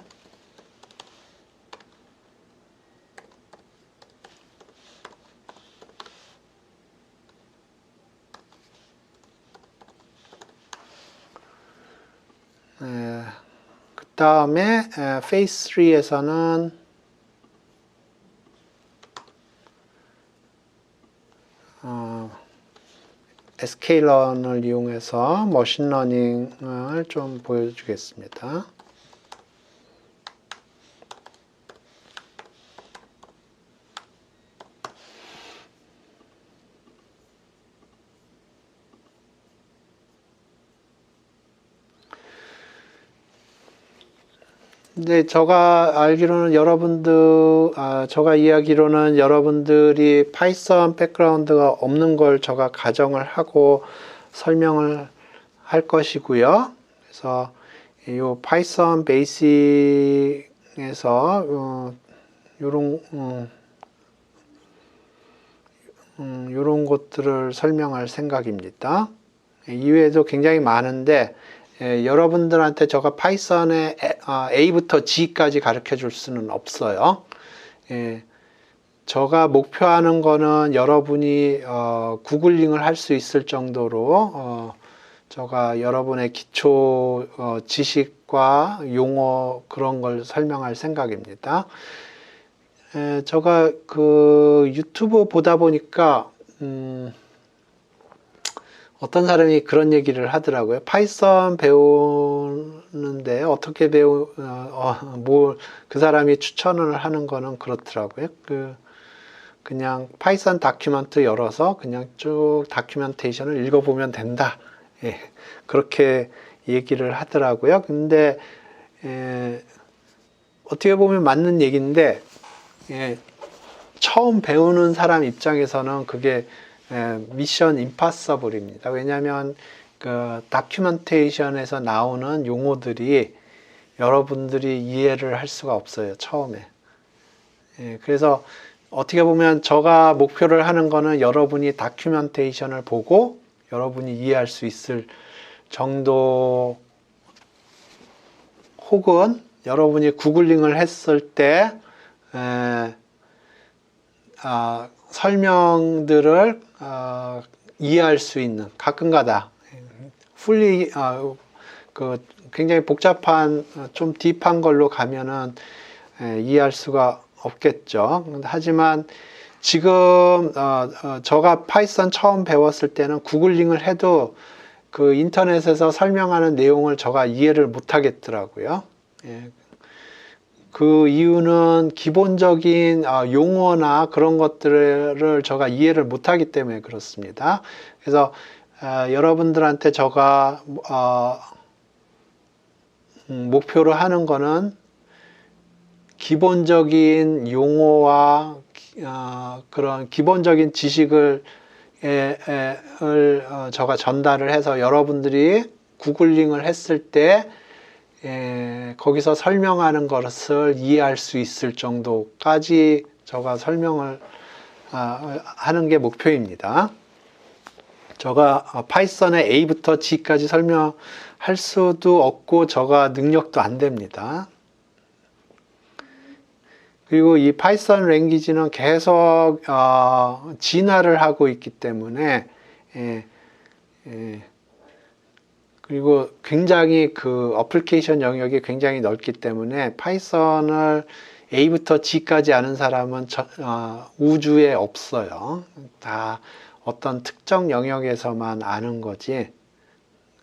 그 다음에 페이스 3에서는 sklearn을 이용해서 머신러닝을 좀 보여주겠습니다. 네, 제가 알기로는 제가 이야기로는 여러분들이 파이썬 백그라운드가 없는 걸 제가 가정을 하고 설명을 할 것이고요. 그래서 이 파이썬 베이직에서 요런 것들을 설명할 생각입니다. 이외에도 굉장히 많은데 여러분들한테 제가 파이썬의 A부터 G까지 가르쳐 줄 수는 없어요. 제가 목표하는 거는 여러분이 구글링을 할 수 있을 정도로 제가 여러분의 기초 지식과 용어 그런 걸 설명할 생각입니다. 제가 그 유튜브 보다 보니까 어떤 사람이 그런 얘기를 하더라고요. 파이썬 배우는데 어떻게 그 사람이 추천을 하는 거는 그렇더라고요. 그냥 파이썬 다큐멘트 열어서 그냥 쭉 다큐멘테이션을 읽어보면 된다. 예, 그렇게 얘기를 하더라고요. 근데 어떻게 보면 맞는 얘기인데 처음 배우는 사람 입장에서는 그게 미션 임파서블입니다. 왜냐하면 그 다큐멘테이션에서 나오는 용어들이 여러분들이 이해를 할 수가 없어요. 처음에. 그래서 어떻게 보면 제가 목표를 하는 거는 여러분이 다큐멘테이션을 보고 여러분이 이해할 수 있을 정도, 혹은 여러분이 구글링을 했을 때 설명들을 이해할 수 있는, 가끔가다 굉장히 복잡한 좀 딥한 걸로 가면은 이해할 수가 없겠죠. 하지만 지금 제가 파이썬 처음 배웠을 때는 구글링을 해도 그 인터넷에서 설명하는 내용을 제가 이해를 못 하겠더라고요. 그 이유는 기본적인 용어나 그런 것들을 제가 이해를 못 하기 때문에 그렇습니다. 그래서 여러분들한테 제가 목표로 하는 거는 기본적인 용어와 그런 기본적인 지식을 제가 전달을 해서 여러분들이 구글링을 했을 때 거기서 설명하는 것을 이해할 수 있을 정도까지 제가 설명을 하는 게 목표입니다. 제가 파이썬의 A부터 G까지 설명할 수도 없고 제가 능력도 안 됩니다. 그리고 이 파이썬 랭귀지는 계속 진화를 하고 있기 때문에 그리고 굉장히 그 어플리케이션 영역이 굉장히 넓기 때문에 파이썬을 A부터 G까지 아는 사람은 우주에 없어요. 다 어떤 특정 영역에서만 아는 거지.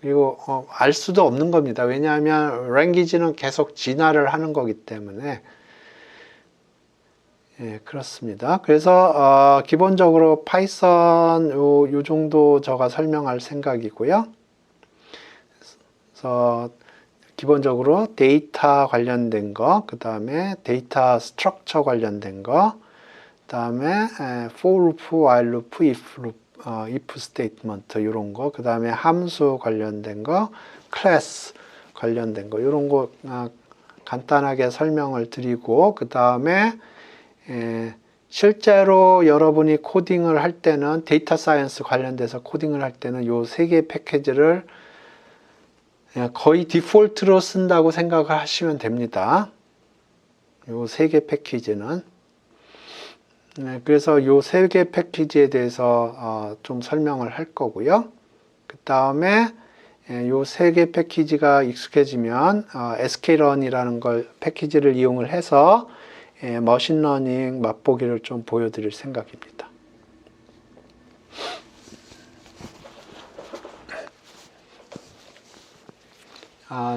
그리고 알 수도 없는 겁니다. 왜냐하면 랭귀지는 계속 진화를 하는 거기 때문에. 그렇습니다. 그래서 기본적으로 파이썬 요 정도 제가 설명할 생각이고요. 그래서 기본적으로 데이터 관련된 거, 그 다음에 데이터 스트럭처 관련된 거, 그 다음에 for loop, while loop, if loop, if statement 이런 거, 그 다음에 함수 관련된 거, 클래스 관련된 거 이런 거 간단하게 설명을 드리고, 그 다음에 실제로 여러분이 코딩을 할 때는 데이터 사이언스 관련돼서 코딩을 할 때는 요 세 개 패키지를 거의 디폴트로 쓴다고 생각을 하시면 됩니다. 요 세 개 패키지는. 그래서 요 세 개 패키지에 대해서 좀 설명을 할 거고요. 그 다음에 요 세 개 패키지가 익숙해지면 sklearn이라는 걸 패키지를 이용을 해서 머신러닝 맛보기를 좀 보여드릴 생각입니다.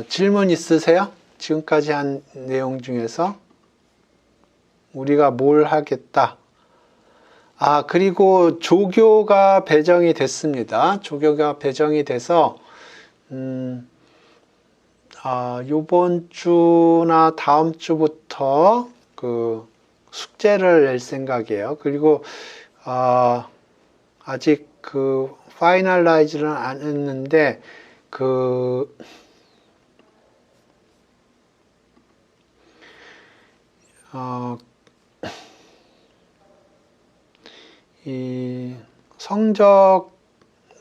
질문 있으세요? 지금까지 한 내용 중에서 우리가 뭘 하겠다. 그리고 조교가 배정이 됐습니다. 조교가 배정이 돼서 요번 주나 다음 주부터 그 숙제를 낼 생각이에요. 그리고 아직 그 파이널라이즈는 안 했는데 이 성적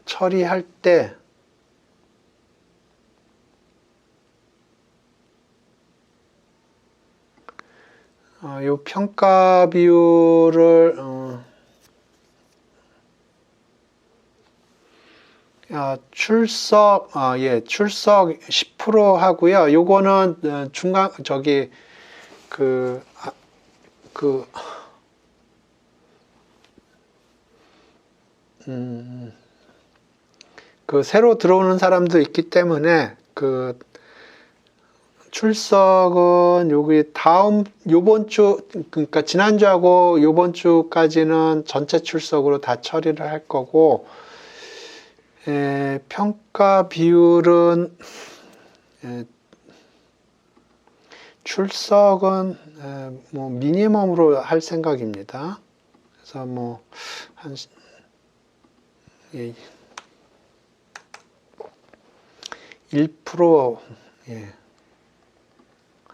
처리할 때 요 평가 비율을 출석 10% 하고요. 요거는 중간 저기 그 새로 들어오는 사람도 있기 때문에 그 출석은 여기 요번 주, 그러니까 지난주하고 요번 주까지는 전체 출석으로 다 처리를 할 거고, 평가 비율은, 출석은, 뭐, 미니멈으로 할 생각입니다. 그래서 뭐, 한, 1%,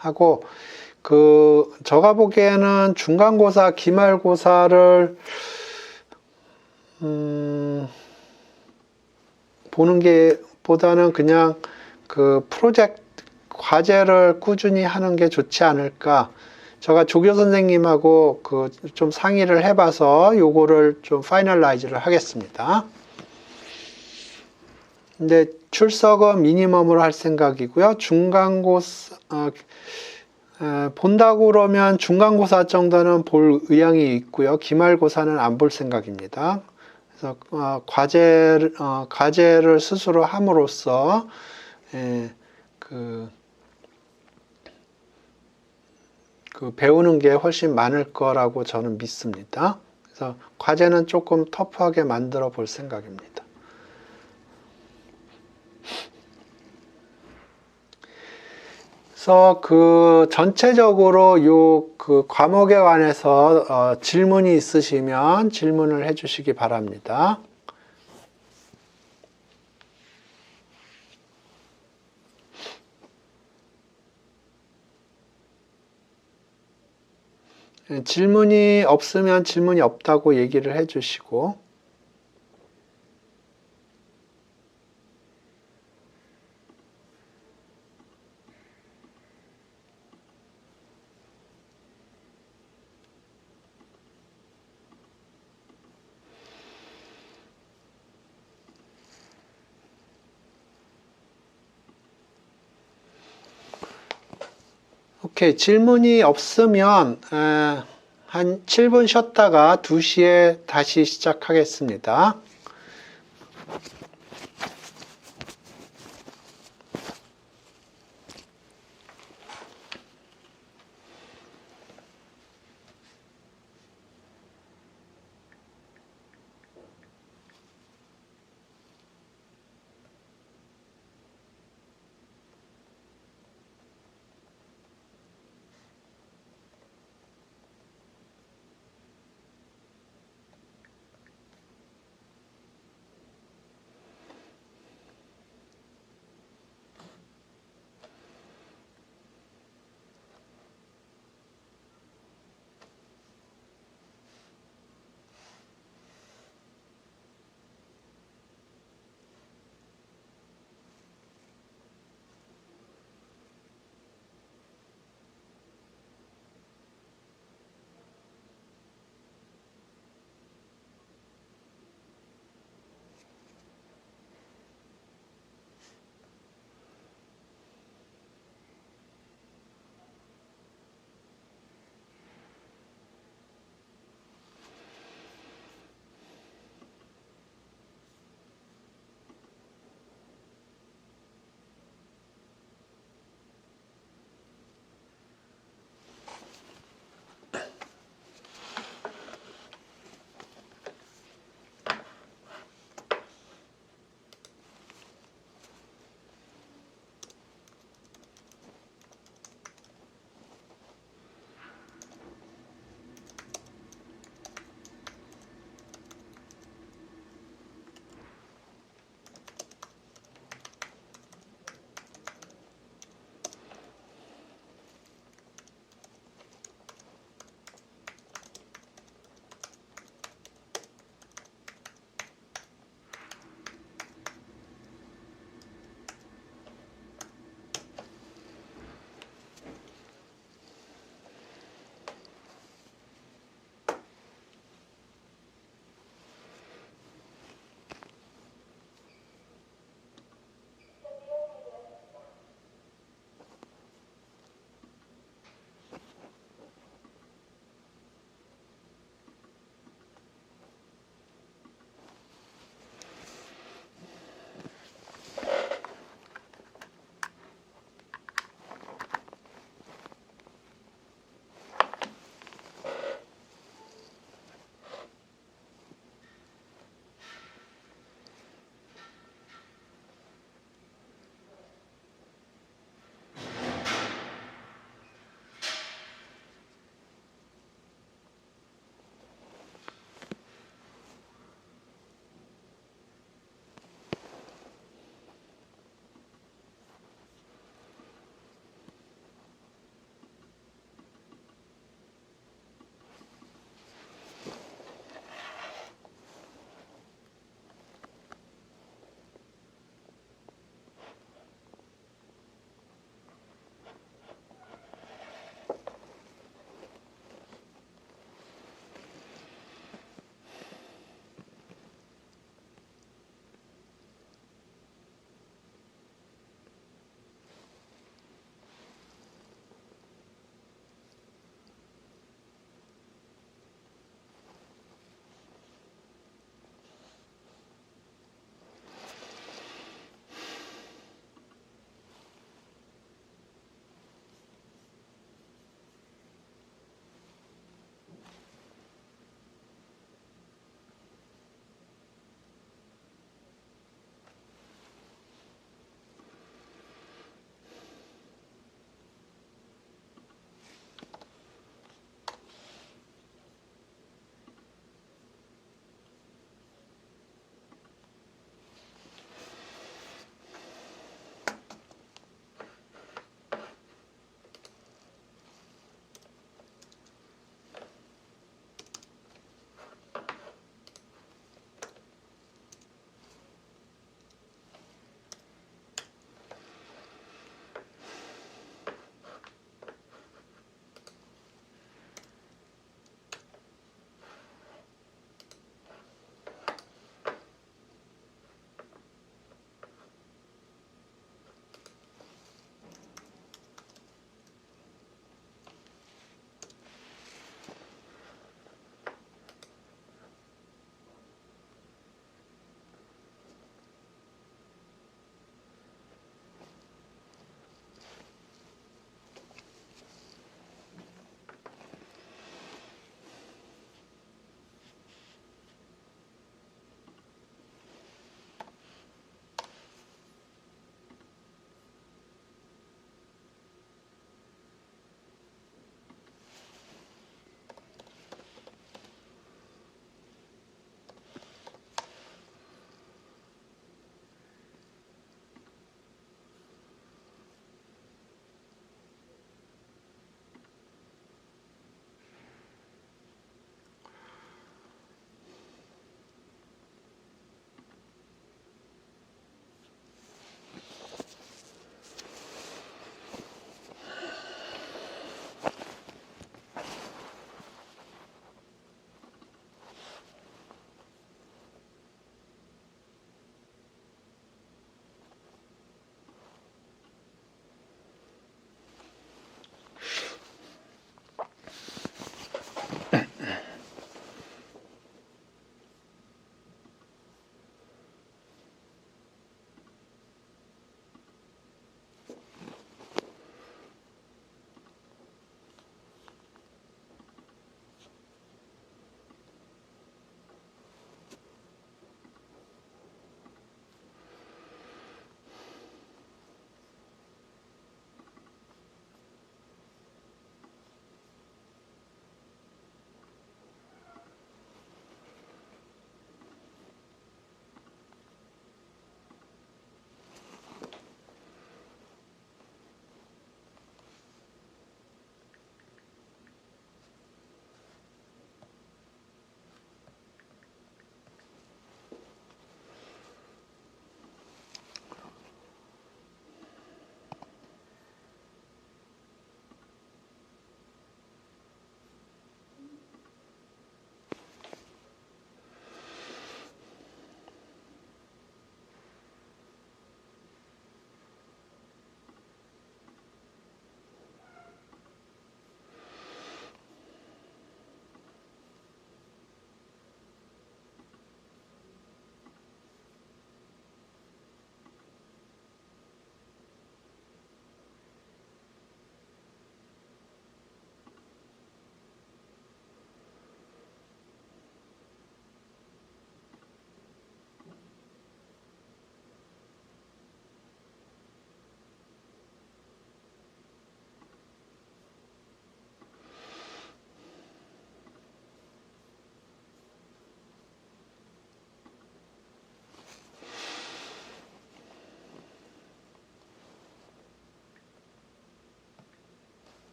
하고, 제가 보기에는 중간고사, 기말고사를, 보는 게 보다는 그냥 그 프로젝트 과제를 꾸준히 하는 게 좋지 않을까. 제가 조교 선생님하고 좀 상의를 해봐서 요거를 좀 파이널라이즈를 하겠습니다. 근데 출석은 미니멈으로 할 생각이고요. 중간고사, 본다고 그러면 중간고사 정도는 볼 의향이 있고요. 기말고사는 안 볼 생각입니다. 그래서 과제를 스스로 함으로써 배우는 게 훨씬 많을 거라고 저는 믿습니다. 그래서 과제는 조금 터프하게 만들어 볼 생각입니다. 그래서 전체적으로 과목에 관해서 질문이 있으시면 질문을 해주시기 바랍니다. 질문이 없으면 질문이 없다고 얘기를 해주시고, 오케이. 질문이 없으면 한 7분 쉬었다가 2시에 다시 시작하겠습니다.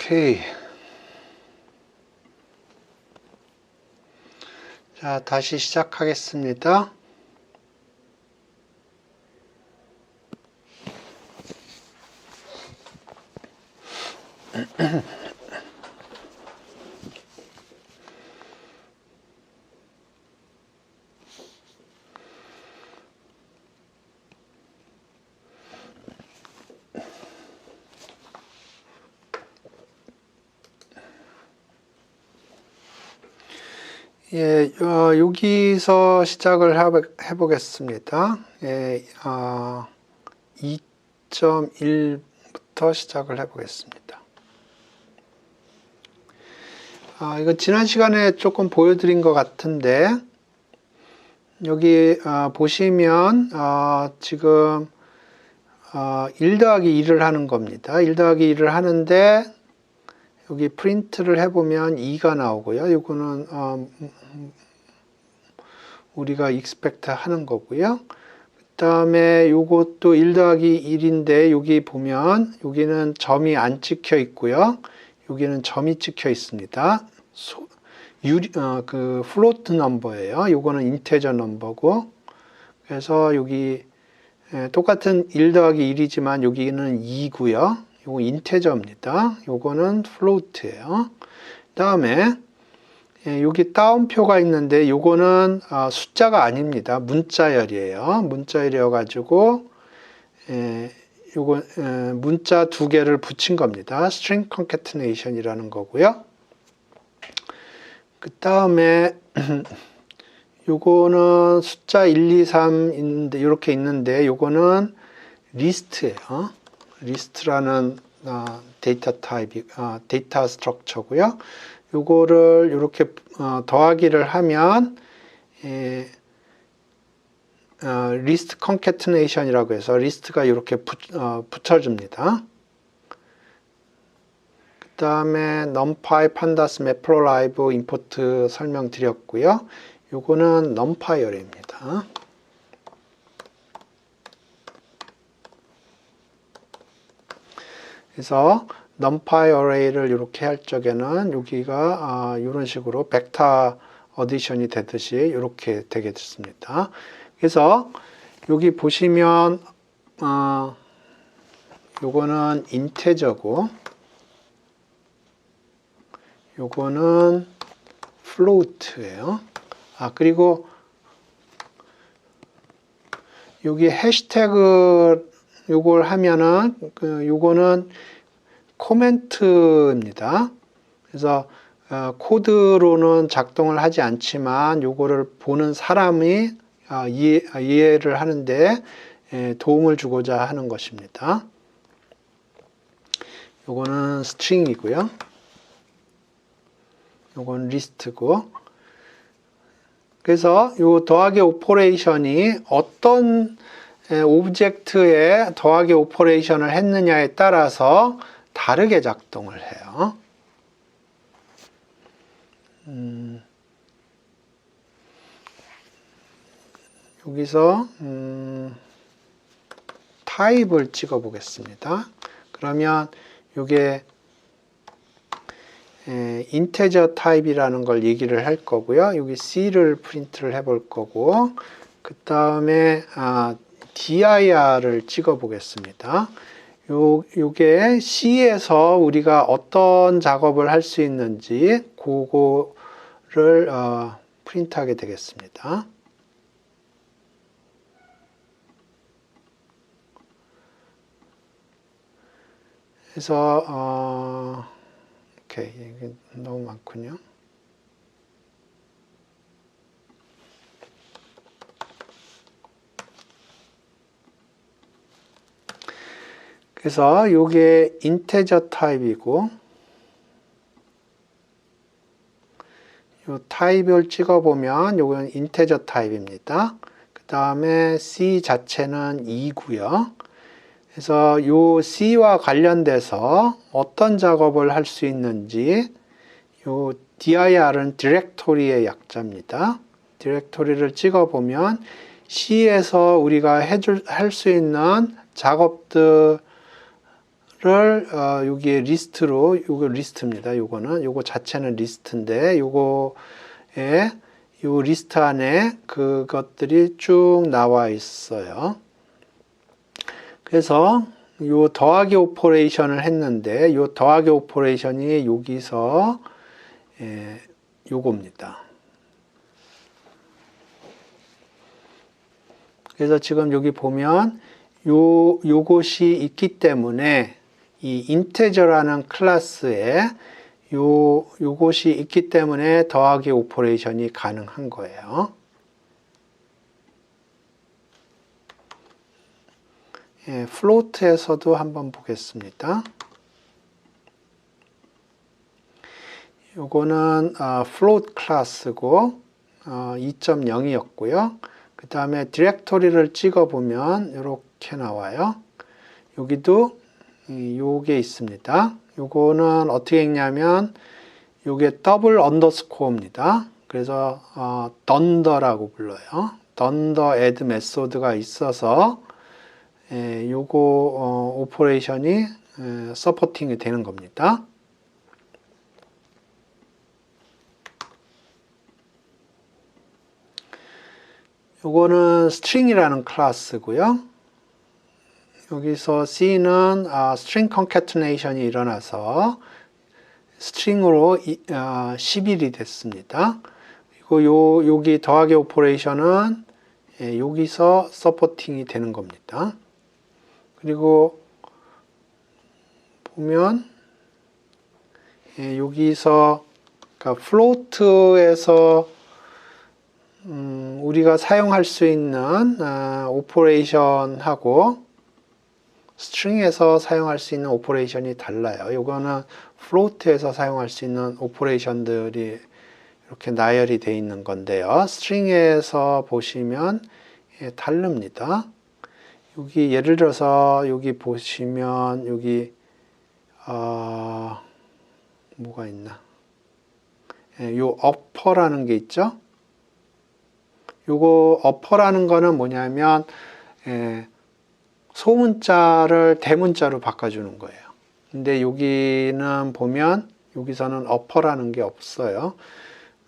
오케이. 자, 다시 시작하겠습니다. 예, 여기서 시작을 해보겠습니다. 예, 2.1부터 시작을 해보겠습니다. 이거 지난 시간에 조금 보여드린 것 같은데, 여기 보시면 지금 1 더하기 2를 하는 겁니다. 1 더하기 2를 하는데 여기 프린트를 해보면 2가 나오고요. 이거는 우리가 expect 하는 거고요. 그 다음에 이것도 1 더하기 1인데 여기 보면 여기는 점이 안 찍혀 있고요. 여기는 점이 찍혀 있습니다. 그 플로트 넘버예요. 이거는 인테저 넘버고, 그래서 여기 똑같은 1 더하기 1이지만 여기는 2고요. 요거 인테저입니다. 요거는 플로트예요. 다음에 여기 따옴표가 있는데 요거는 숫자가 아닙니다. 문자열이에요. 문자열이어 가지고 요거 문자 2개를 붙인 겁니다. string concatenation이라는 거고요. 그 다음에 요거는 숫자 1, 2, 3인데 이렇게 있는데 요거는 리스트예요. 리스트라는 데이터 타입이 데이터 스트럭처고요. 요거를 이렇게 더하기를 하면 리스트 컨캐트네이션이라고 해서 리스트가 이렇게 붙여줍니다. 그 다음에 numpy, pandas, matplotlib 임포트 설명드렸고요. 요거는 numpy 어레이입니다. 그래서 numpy array를 이렇게 할 적에는 여기가 이런 식으로 벡터 어디션이 되듯이 이렇게 되게 됐습니다. 그래서 여기 보시면 요거는 인테저고 요거는 float예요. 그리고 여기 해시태그 요걸 하면은 요거는 코멘트입니다. 그래서 코드로는 작동을 하지 않지만 요거를 보는 사람이 이해를 하는데 도움을 주고자 하는 것입니다. 요거는 스트링이고요. 요건 리스트고. 그래서 요 더하기 오퍼레이션이 어떤 오브젝트에 더하기 오퍼레이션을 했느냐에 따라서 다르게 작동을 해요. 여기서 타입을 찍어 보겠습니다. 그러면 이게 인테저 타입이라는 걸 얘기를 할 거고요. 여기 C를 프린트를 해볼 거고, 그 다음에 dir을 찍어 보겠습니다. 요게 C에서 우리가 어떤 작업을 할 수 있는지 그거를 프린트하게 되겠습니다. 그래서 오케이, 이게 너무 많군요. 그래서 이게 인테저 타입이고, 이 타입을 찍어보면 이건 인테저 타입입니다. 그 다음에 C 자체는 2고요. 그래서 이 C와 관련돼서 어떤 작업을 할 수 있는지, 이 dir은 디렉토리의 약자입니다. 디렉토리를 찍어보면 C에서 우리가 할 수 있는 작업들을 여기에 리스트로, 요거 리스트입니다. 요거 자체는 리스트인데, 요거에, 요 리스트 안에 그것들이 쭉 나와 있어요. 그래서 요 더하기 오퍼레이션을 했는데, 요 더하기 오퍼레이션이 여기서, 요겁니다. 그래서 지금 여기 보면, 요것이 있기 때문에, 이 인테저라는 클래스에 요것이 있기 때문에 더하기 오퍼레이션이 가능한 거예요. 플로트에서도 한번 보겠습니다. 요거는 float 클래스고 2.0이었고요. 그 다음에 디렉토리를 찍어보면 이렇게 나와요. 여기도 요게 있습니다. 요거는 어떻게 읽냐면 요게 더블 언더스코어입니다. 그래서 던더라고 불러요. 던더 애드 메소드가 있어서 요거 오퍼레이션이 서포팅이 되는 겁니다. 요거는 string이라는 클래스고요. 여기서 C는 string concatenation이 일어나서 string으로 11이 됐습니다. 그리고 여기 더하기 오퍼레이션은 여기서 서포팅이 되는 겁니다. 그리고 보면 여기서 그러니까 플로트에서 우리가 사용할 수 있는 오퍼레이션하고 스트링에서 사용할 수 있는 오퍼레이션이 달라요. 이거는 플로트에서 사용할 수 있는 오퍼레이션들이 이렇게 나열이 되어 있는 건데요. 스트링에서 보시면 다릅니다. 여기 예를 들어서 여기 보시면 여기 뭐가 있나? 요 어퍼라는 게 있죠. 요거 어퍼라는 거는 뭐냐면 소문자를 대문자로 바꿔주는 거예요. 근데 여기는 보면 여기서는 어퍼라는 게 없어요.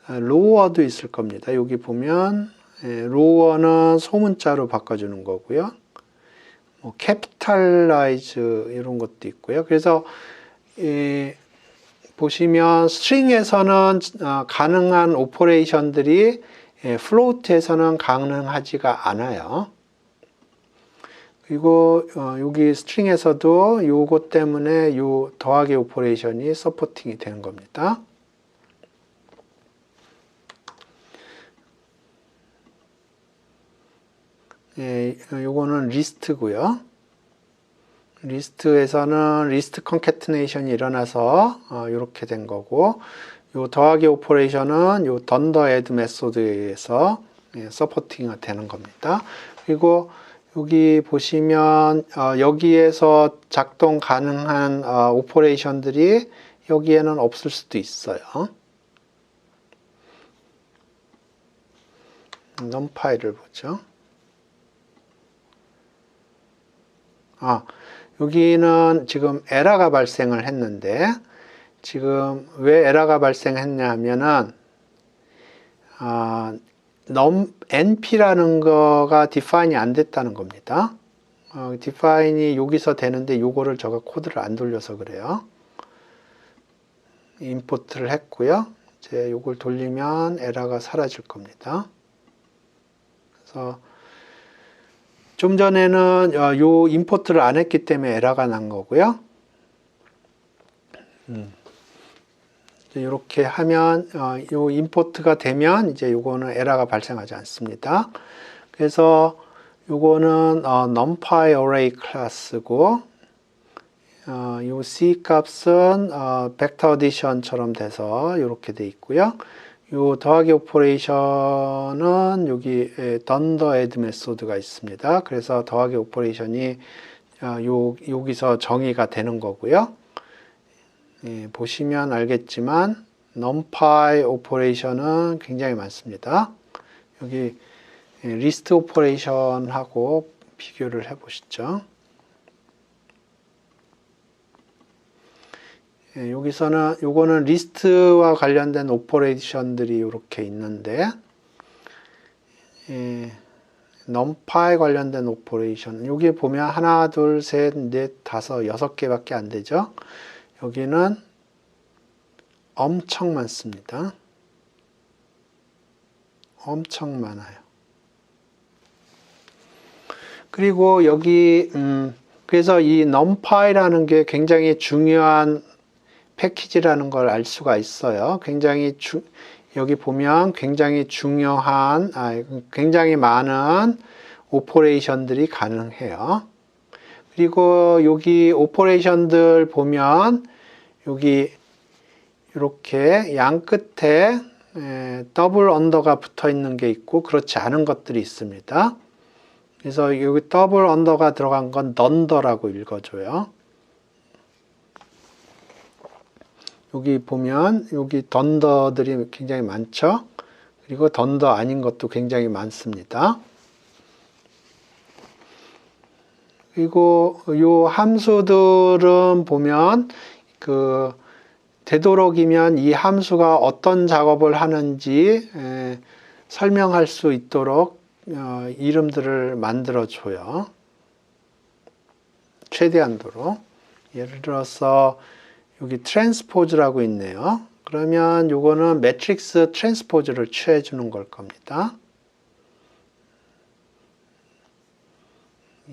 로어도 있을 겁니다. 여기 보면 로어는 소문자로 바꿔주는 거고요. 뭐 캐피탈라이즈 이런 것도 있고요. 그래서 보시면 스트링에서는 가능한 오퍼레이션들이 플로트에서는 가능하지가 않아요. 그리고 여기 스트링에서도 요거 때문에 요 더하기 오퍼레이션이 서포팅이 되는 겁니다. 요거는 리스트고요. 리스트에서는 리스트 컨캐트네이션이 일어나서 이렇게 된 거고, 요 더하기 오퍼레이션은 요 던더 애드 메소드에 의해서 서포팅이 되는 겁니다. 그리고 여기 보시면 여기에서 작동 가능한 오퍼레이션들이 여기에는 없을 수도 있어요. 넘파이를 보죠. 여기는 지금 에러가 발생을 했는데, 지금 왜 에러가 발생했냐 하면은 np라는 거가 디파인이 안 됐다는 겁니다. 디파인이 여기서 되는데 요거를 제가 코드를 안 돌려서 그래요. 임포트를 했고요. 이제 요걸 돌리면 에러가 사라질 겁니다. 그래서 좀 전에는 요 임포트를 안 했기 때문에 에러가 난 거고요. 이렇게 하면 요 임포트가 되면 이제 요거는 에러가 발생하지 않습니다. 그래서 요거는 numpy array 클래스고 요 c 값은 vector addition처럼 돼서 이렇게 돼 있고요. 요 더하기 오퍼레이션은 여기 던더 애드 메소드가 있습니다. 그래서 더하기 오퍼레이션이 여기서 정의가 되는 거고요. 보시면 알겠지만 numpy 오퍼레이션은 굉장히 많습니다. 여기 리스트 오퍼레이션하고 비교를 해 보시죠. 여기서는 요거는 리스트와 관련된 오퍼레이션들이 이렇게 있는데 numPy 관련된 오퍼레이션 여기 보면 하나, 둘, 셋, 넷, 다섯, 6개밖에 안 되죠. 여기는 엄청 많습니다. 엄청 많아요. 그리고 여기 그래서 이 numpy라는 게 굉장히 중요한 패키지라는 걸 알 수가 있어요. 여기 보면 굉장히 굉장히 많은 오퍼레이션들이 가능해요. 그리고 여기 오퍼레이션들 보면 여기 이렇게 양 끝에 더블 언더가 붙어 있는 게 있고 그렇지 않은 것들이 있습니다. 그래서 여기 더블 언더가 들어간 건 넌더라고 읽어줘요. 여기 보면 여기 던더들이 굉장히 많죠. 그리고 던더 아닌 것도 굉장히 많습니다. 그리고 요 함수들은 보면 되도록이면 이 함수가 어떤 작업을 하는지 설명할 수 있도록 이름들을 만들어 줘요. 최대한도로. 예를 들어서 여기 트랜스포즈라고 있네요. 그러면 요거는 매트릭스 트랜스포즈를 취해 주는 걸 겁니다.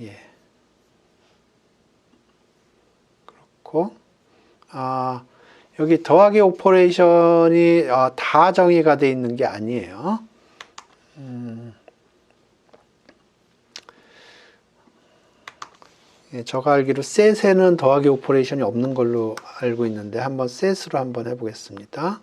예. 그렇고 여기 더하기 오퍼레이션이 다 정의가 되어 있는 게 아니에요. 제가 알기로 셋에는 더하기 오퍼레이션이 없는 걸로 알고 있는데 한번 셋으로 한번 해보겠습니다.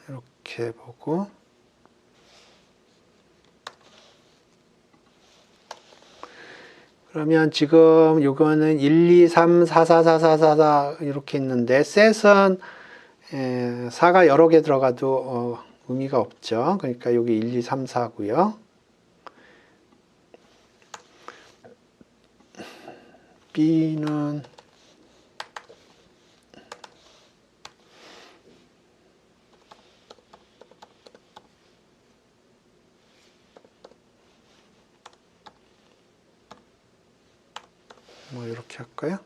이렇게 보고 그러면 지금 요거는 1, 2, 3, 4, 4, 4, 4, 4, 4 이렇게 있는데 셋은 4가 여러 개 들어가도 의미가 없죠. 그러니까 여기 1, 2, 3, 4고요. B는 뭐 이렇게 할까요?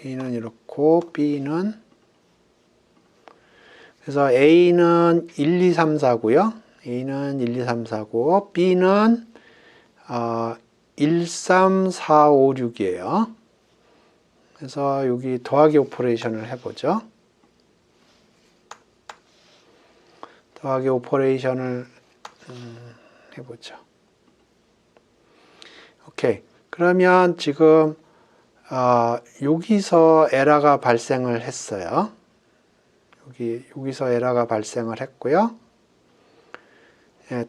A는 이렇고 B는 그래서 A는 1, 2, 3, 4고요. A는 1, 2, 3, 4고 B는 1, 3, 4, 5, 6이에요. 그래서 여기 더하기 오퍼레이션을 해보죠. 더하기 오퍼레이션을 해보죠. 오케이. 그러면 지금 여기서 에러가 발생을 했어요. 여기서 에러가 발생을 했고요.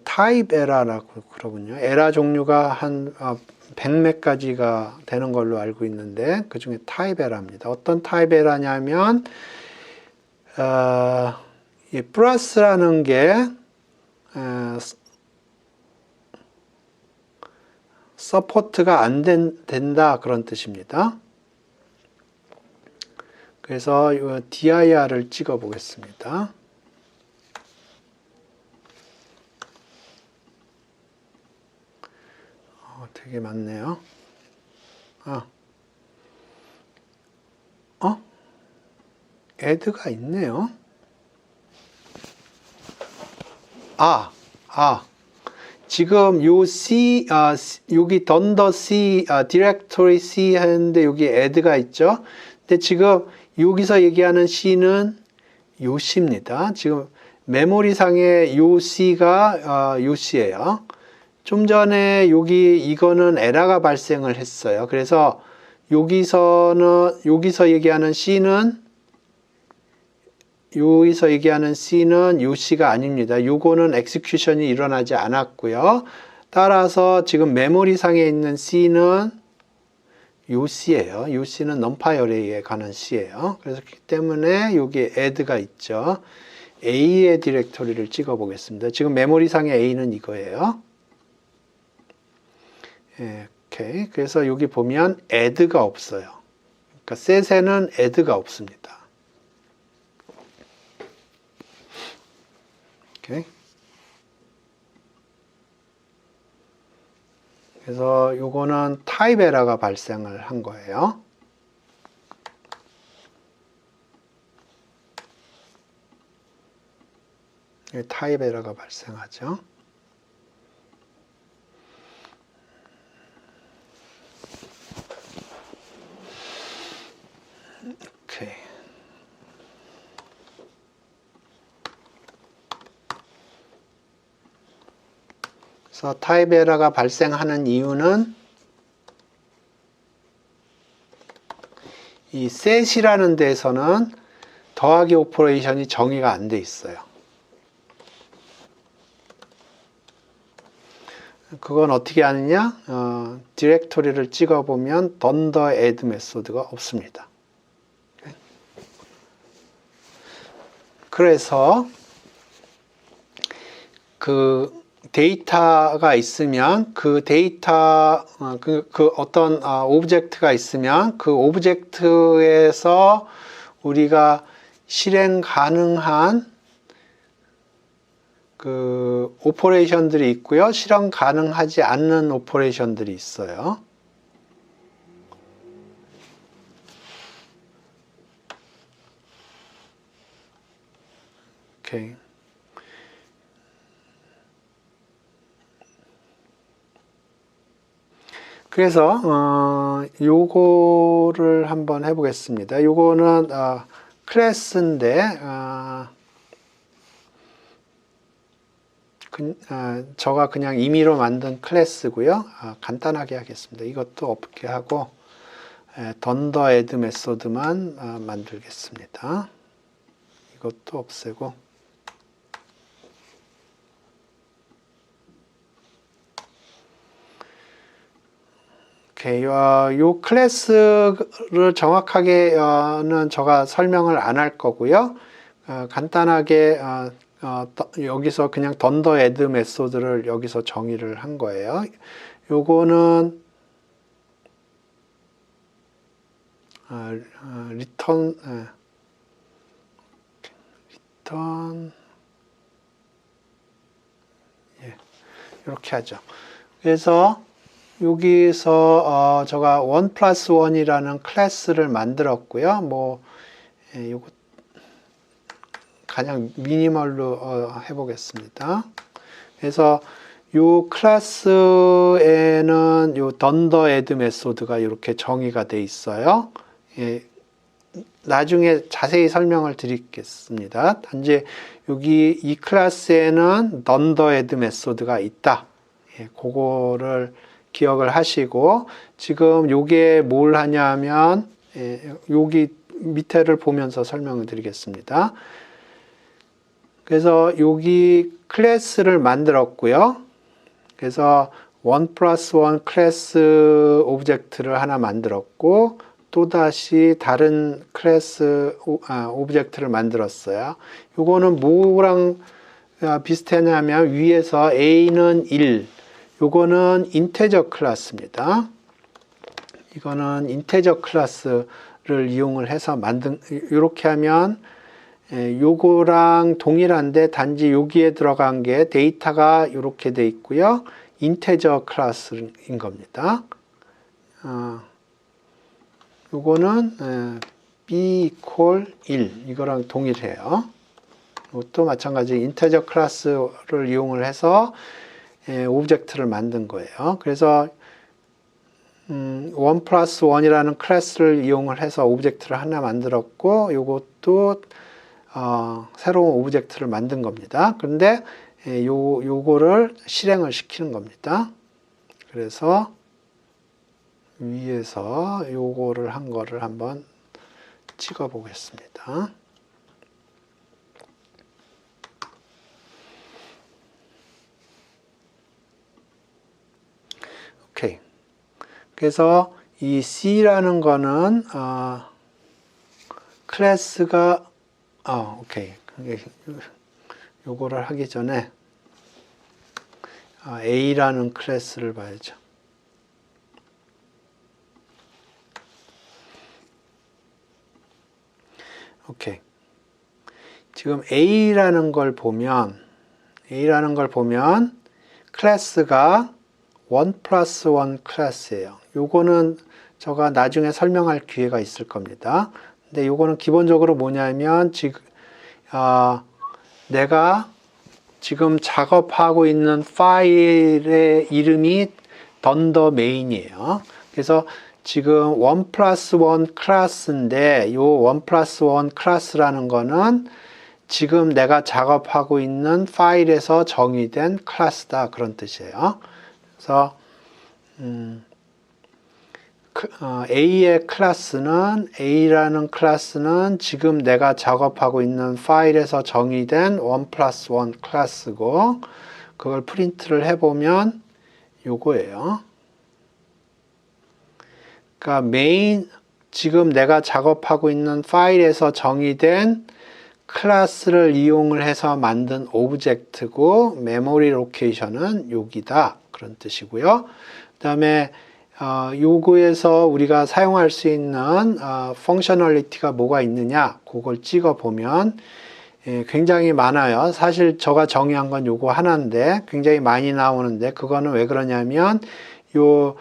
타입 에러라고 그러군요. 에러 종류가 한 100몇 가지가 되는 걸로 알고 있는데 그 중에 타입 에러입니다. 어떤 타입 에러냐면 이 플러스라는 게 서포트가 안 된다 그런 뜻입니다. 그래서 이 dir을 찍어 보겠습니다. 되게 많네요. add가 있네요. 지금 요 C, 여기 던더 C, 디렉토리 C 하는데 여기 add가 있죠. 근데 지금 여기서 얘기하는 C는 요 C입니다. 지금 메모리상의 요 C가 요 C예요. 좀 전에 이거는 에러가 발생을 했어요. 그래서 여기서 얘기하는 C는 요 C가 아닙니다. 요거는 엑스큐션이 일어나지 않았고요. 따라서 지금 메모리상에 있는 C는 요 C예요. 요 C는 numpy array에 가는 C예요. 그래서 그렇기 때문에 여기에 add가 있죠. A의 디렉토리를 찍어 보겠습니다. 지금 메모리상의 A는 이거예요. 오케이. 그래서 여기 보면 add가 없어요. 그러니까 셋에는 add가 없습니다. 오케이. 그래서 요거는 타입 에러가 발생을 한 거예요. 타입 에러가 발생하죠. 오케이. 그래서 타입 에러가 발생하는 이유는 이 set이라는 데서는 더하기 오퍼레이션이 정의가 안 돼 있어요. 그건 어떻게 하느냐? 디렉토리를 찍어보면 dunder add 메소드가 없습니다. 그래서 그 데이터가 있으면 그 데이터 어떤 오브젝트가 있으면 그 오브젝트에서 우리가 실행 가능한 그 오퍼레이션들이 있고요. 실행 가능하지 않는 오퍼레이션들이 있어요. 오케이. 그래서 요거를 한번 해보겠습니다. 요거는 클래스인데 저가 그냥 임의로 만든 클래스고요. 간단하게 하겠습니다. 이것도 없게 하고 dunder add 메소드만 만들겠습니다. 이것도 없애고 오케이. 요 클래스를 정확하게는 제가 설명을 안 할 거고요. 간단하게 여기서 그냥 dunder add 메소드를 여기서 정의를 한 거예요. 요거는 return 이렇게 하죠. 그래서 여기서 제가 1+1이라는 클래스를 만들었고요. 뭐 요거 가장 미니멀로 해보겠습니다. 그래서 요 클래스에는 요 dunder add 메소드가 이렇게 정의가 돼 있어요. 나중에 자세히 설명을 드리겠습니다. 단지 여기 이 클래스에는 dunder add 메소드가 있다. 그거를 기억을 하시고 지금 요게 뭘 하냐면 여기 밑에를 보면서 설명을 드리겠습니다. 그래서 여기 클래스를 만들었고요. 그래서 1+1 클래스 오브젝트를 하나 만들었고 또다시 다른 클래스 오브젝트를 만들었어요. 요거는 뭐랑 비슷하냐면 위에서 A는 1, 요거는 인테저 클래스입니다. 이거는 인테저 클래스를 이용을 해서 이렇게 하면 요거랑 동일한데 단지 여기에 들어간 게 데이터가 이렇게 돼 있고요. 인테저 클래스인 겁니다. 요거는 b equal 1 이거랑 동일해요. 이것도 마찬가지 인테저 클래스를 이용을 해서 오브젝트를 만든 거예요. 그래서 1+1이라는 클래스를 이용을 해서 오브젝트를 하나 만들었고 요것도 새로운 오브젝트를 만든 겁니다. 그런데 요거를 실행을 시키는 겁니다. 그래서 위에서 요거를 한 거를 한번 찍어 보겠습니다. 오케이. 그래서 이 C라는 거는 클래스가 오케이. 요거를 하기 전에 A라는 클래스를 봐야죠. 오케이. 지금 A라는 걸 보면 클래스가 1 플러스 1 클래스예요. 요거는 제가 나중에 설명할 기회가 있을 겁니다. 근데 요거는 기본적으로 뭐냐면 내가 지금 작업하고 있는 파일의 이름이 던더 메인이에요. 그래서 지금 1 플러스 1 클래스인데 요 1 플러스 1 클래스라는 거는 지금 내가 작업하고 있는 파일에서 정의된 클래스다 그런 뜻이에요. 그래서 A의 클래스는 A라는 클래스는 지금 내가 작업하고 있는 파일에서 정의된 1 플러스 1 클래스고 그걸 프린트를 해보면 요거예요. 그러니까 메인 지금 내가 작업하고 있는 파일에서 정의된 클래스를 이용을 해서 만든 오브젝트고 메모리 로케이션은 여기다 그런 뜻이고요. 그 다음에 요거에서 우리가 사용할 수 있는 펑셔널리티가 뭐가 있느냐 그걸 찍어 보면 굉장히 많아요. 사실 제가 정의한 건 요거 하나인데 굉장히 많이 나오는데 그거는 왜 그러냐면 요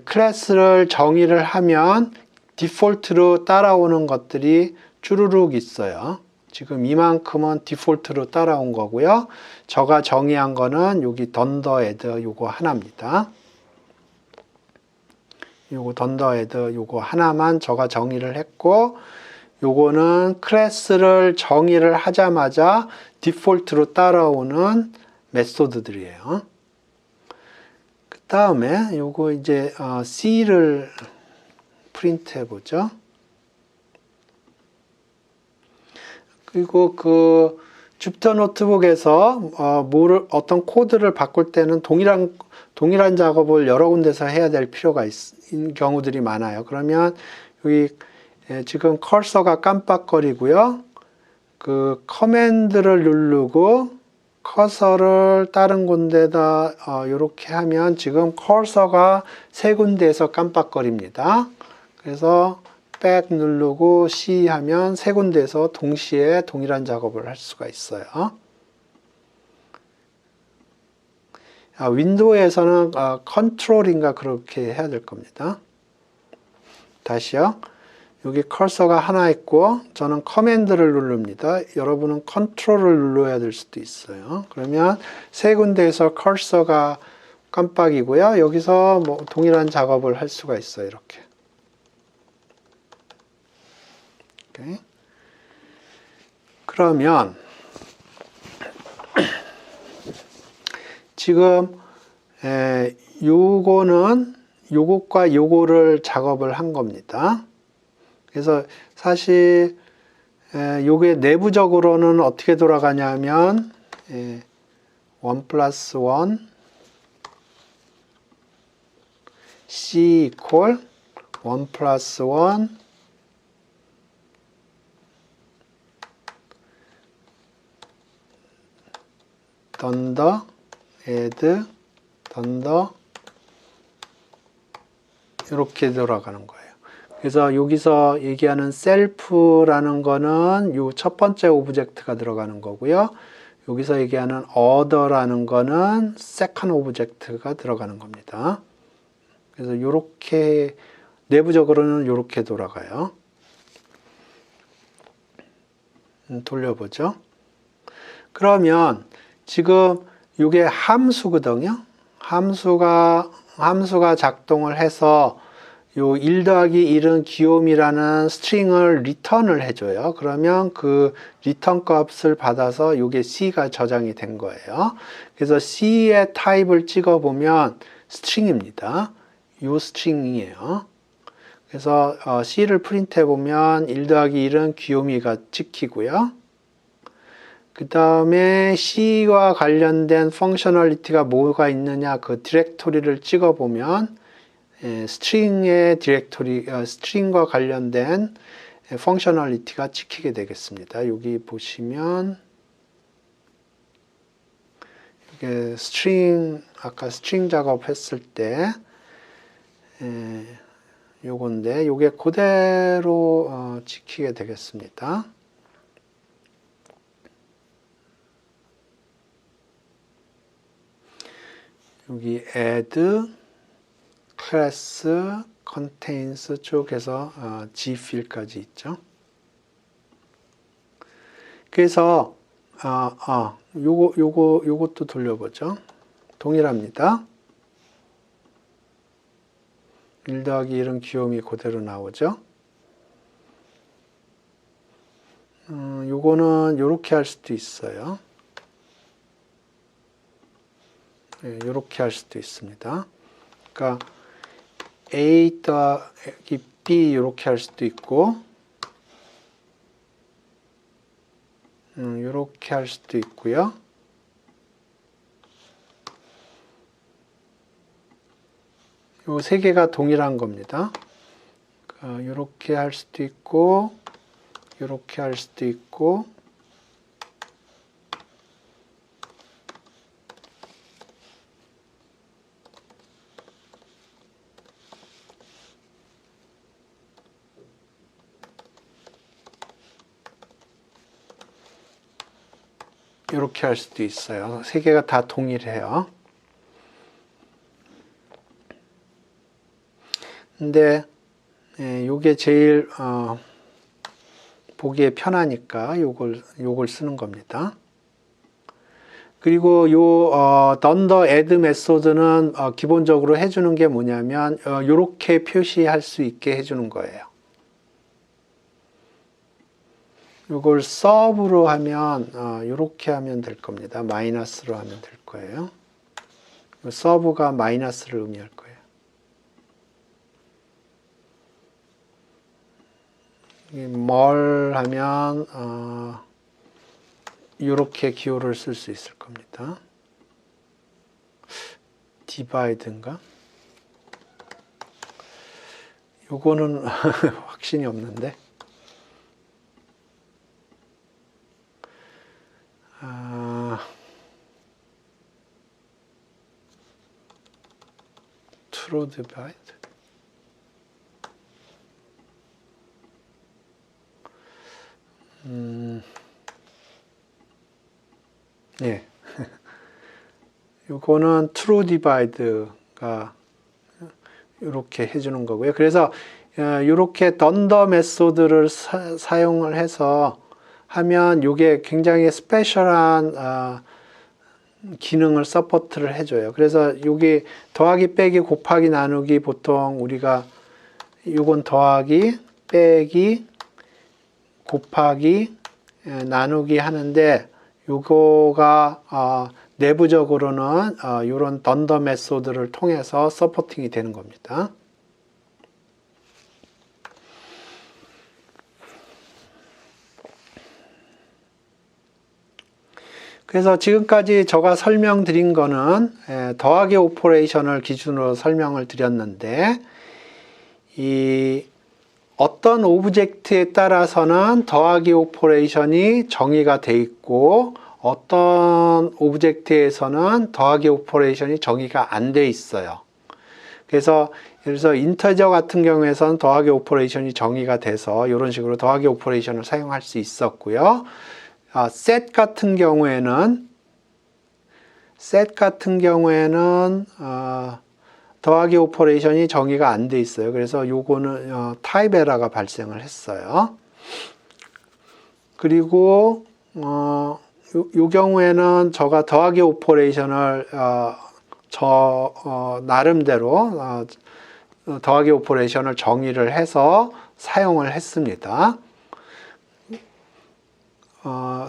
클래스를 정의를 하면 디폴트로 따라오는 것들이 쭈루룩 있어요. 지금 이만큼은 디폴트로 따라온 거고요. 제가 정의한 거는 여기 던더헤드 요거 하나입니다. 요거 던더헤드 요거 하나만 제가 정의를 했고 요거는 클래스를 정의를 하자마자 디폴트로 따라오는 메소드들이에요. 그 다음에 요거 이제 C를 프린트 해보죠. 그리고 그 주피터 노트북에서 어떤 코드를 바꿀 때는 동일한 작업을 여러 군데서 해야 될 필요가 있는 경우들이 많아요. 그러면 여기 지금 커서가 깜빡거리고요. 그 커맨드를 누르고 커서를 다른 군데다 이렇게 하면 지금 커서가 세 군데에서 깜빡거립니다. 그래서 백 누르고 C 하면 세 군데에서 동시에 동일한 작업을 할 수가 있어요. 윈도우에서는 컨트롤인가 그렇게 해야 될 겁니다. 다시요. 여기 커서가 하나 있고 저는 커맨드를 누릅니다. 여러분은 컨트롤을 눌러야 될 수도 있어요. 그러면 세 군데에서 커서가 깜빡이고요. 여기서 뭐 동일한 작업을 할 수가 있어요. 이렇게. 오케이. 그러면 지금 요거는 요것과 요거를 작업을 한 겁니다. 그래서 사실 요게 내부적으로는 어떻게 돌아가냐면 1 플러스 1 C 이퀄 1 플러스 1 던더 add 던더 이렇게 돌아가는 거예요. 그래서 여기서 얘기하는 셀프라는 거는 요 첫 번째 오브젝트가 들어가는 거고요. 여기서 얘기하는 order라는 거는 세컨드 오브젝트가 들어가는 겁니다. 그래서 요렇게 내부적으로는 요렇게 돌아가요. 돌려보죠. 그러면 지금 이게 함수거든요. 함수가 작동을 해서 요 1 더하기 1은 귀요미라는 스트링을 리턴을 해줘요. 그러면 그 리턴 값을 받아서 이게 C가 저장이 된 거예요. 그래서 C의 타입을 찍어보면 스트링입니다. 요 스트링이에요. 그래서 C를 프린트 해보면 1 더하기 1은 귀요미가 찍히고요. 그 다음에 C와 관련된 펑셔널리티가 뭐가 있느냐 그 디렉토리를 찍어보면 스트링의 디렉토리, 스트링과 관련된 펑셔널리티가 찍히게 되겠습니다. 여기 보시면 이게 스트링, 아까 스트링 작업했을 때 요건데 요게 그대로 찍히게 되겠습니다. 여기 add class contains 쪽에서 gfield까지 있죠. 그래서 요것도 돌려보죠. 동일합니다. 1 더하기 1은 귀요미 그대로 나오죠. 요거는 요렇게 할 수도 있어요. 네, 요렇게 할 수도 있습니다. 그러니까 A 더하기 B 요렇게 할 수도 있고 요렇게 할 수도 있고요. 요 세 개가 동일한 겁니다. 요렇게 할 수도 있고 요렇게 할 수도 있고 이렇게 할 수도 있어요. 세 개가 다 동일해요. 근데 요게 제일 보기에 편하니까 요걸 쓰는 겁니다. 그리고 요 던더 애드 메소드는 기본적으로 해주는 게 뭐냐면 요렇게 표시할 수 있게 해주는 거예요. 요걸 서브로 하면 요렇게 하면 될 겁니다. 마이너스로 하면 될 거예요. 서브가 마이너스를 의미할 거예요. 뭘 하면 이렇게 기호를 쓸 수 있을 겁니다. divide인가? 요거는 확신이 없는데. true divide. 예. 요거는 true divide가 이렇게 해주는 거고요. 그래서 이렇게 던더 메소드를 사용을 해서 하면 이게 굉장히 스페셜한 기능을 서포트를 해줘요. 그래서 여기 더하기 빼기 곱하기 나누기 보통 우리가 요건 더하기 빼기 곱하기 나누기 하는데 요거가 내부적으로는 이런 던더 메소드를 통해서 서포팅이 되는 겁니다. 그래서 지금까지 제가 설명드린 거는 더하기 오퍼레이션을 기준으로 설명을 드렸는데 이 어떤 오브젝트에 따라서는 더하기 오퍼레이션이 정의가 돼 있고 어떤 오브젝트에서는 더하기 오퍼레이션이 정의가 안 돼 있어요. 그래서 예를 들어서 인터저 같은 경우에서는 더하기 오퍼레이션이 정의가 돼서 이런 식으로 더하기 오퍼레이션을 사용할 수 있었고요. 셋 같은 경우에는 더하기 오퍼레이션이 정의가 안 돼 있어요. 그래서 요거는 타입 에러가 발생을 했어요. 그리고 요 경우에는 제가 더하기 오퍼레이션을 나름대로 더하기 오퍼레이션을 정의를 해서 사용을 했습니다.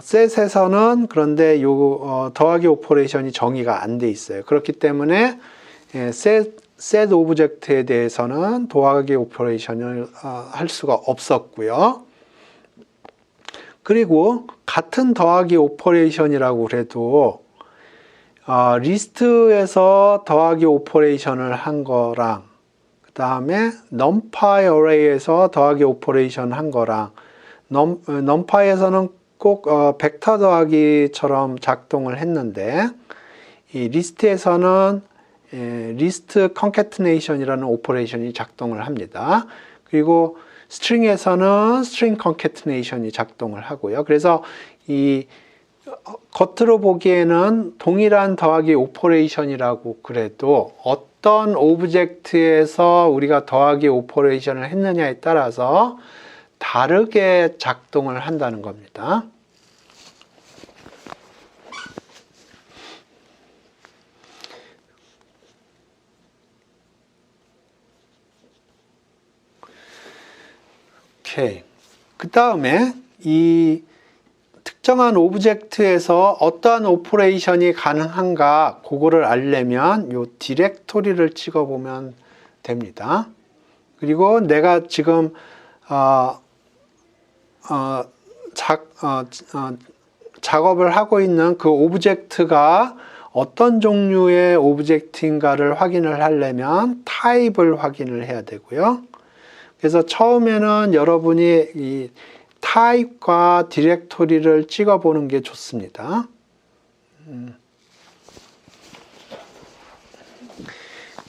셋에서는 그런데 요 더하기 오퍼레이션이 정의가 안 돼 있어요. 그렇기 때문에 셋 오브젝트에 대해서는 더하기 오퍼레이션을 할 수가 없었고요. 그리고 같은 더하기 오퍼레이션이라고 해도 리스트에서 더하기 오퍼레이션을 한 거랑 그 다음에 numpy array에서 더하기 오퍼레이션 한 거랑 numpy에서는 꼭 벡터 더하기처럼 작동을 했는데 이 리스트에서는 리스트 컨캐트네이션이라는 오퍼레이션이 작동을 합니다. 그리고 스트링에서는 스트링 컨캐트네이션이 작동을 하고요. 그래서 이 겉으로 보기에는 동일한 더하기 오퍼레이션이라고 그래도 어떤 오브젝트에서 우리가 더하기 오퍼레이션을 했느냐에 따라서 다르게 작동을 한다는 겁니다. 오케이. 그 다음에 이 특정한 오브젝트에서 어떠한 오퍼레이션이 가능한가 그거를 알려면 요 디렉토리를 찍어보면 됩니다. 그리고 내가 지금 작업을 하고 있는 그 오브젝트가 어떤 종류의 오브젝트인가를 확인을 하려면 타입을 확인을 해야 되고요. 그래서 처음에는 여러분이 이 타입과 디렉토리를 찍어보는 게 좋습니다.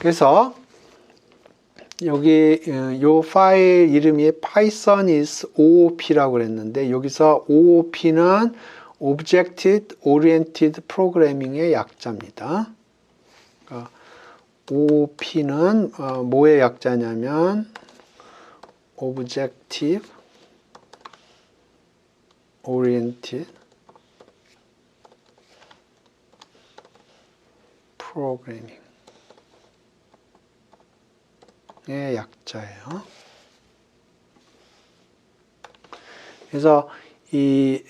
그래서 여기 요 파일 이름이 python is oop라고 그랬는데 여기서 oop는 Object Oriented Programming의 약자입니다. 그러니까 oop는 뭐의 약자냐면 Objective Oriented Programming 의 약자예요. 그래서 이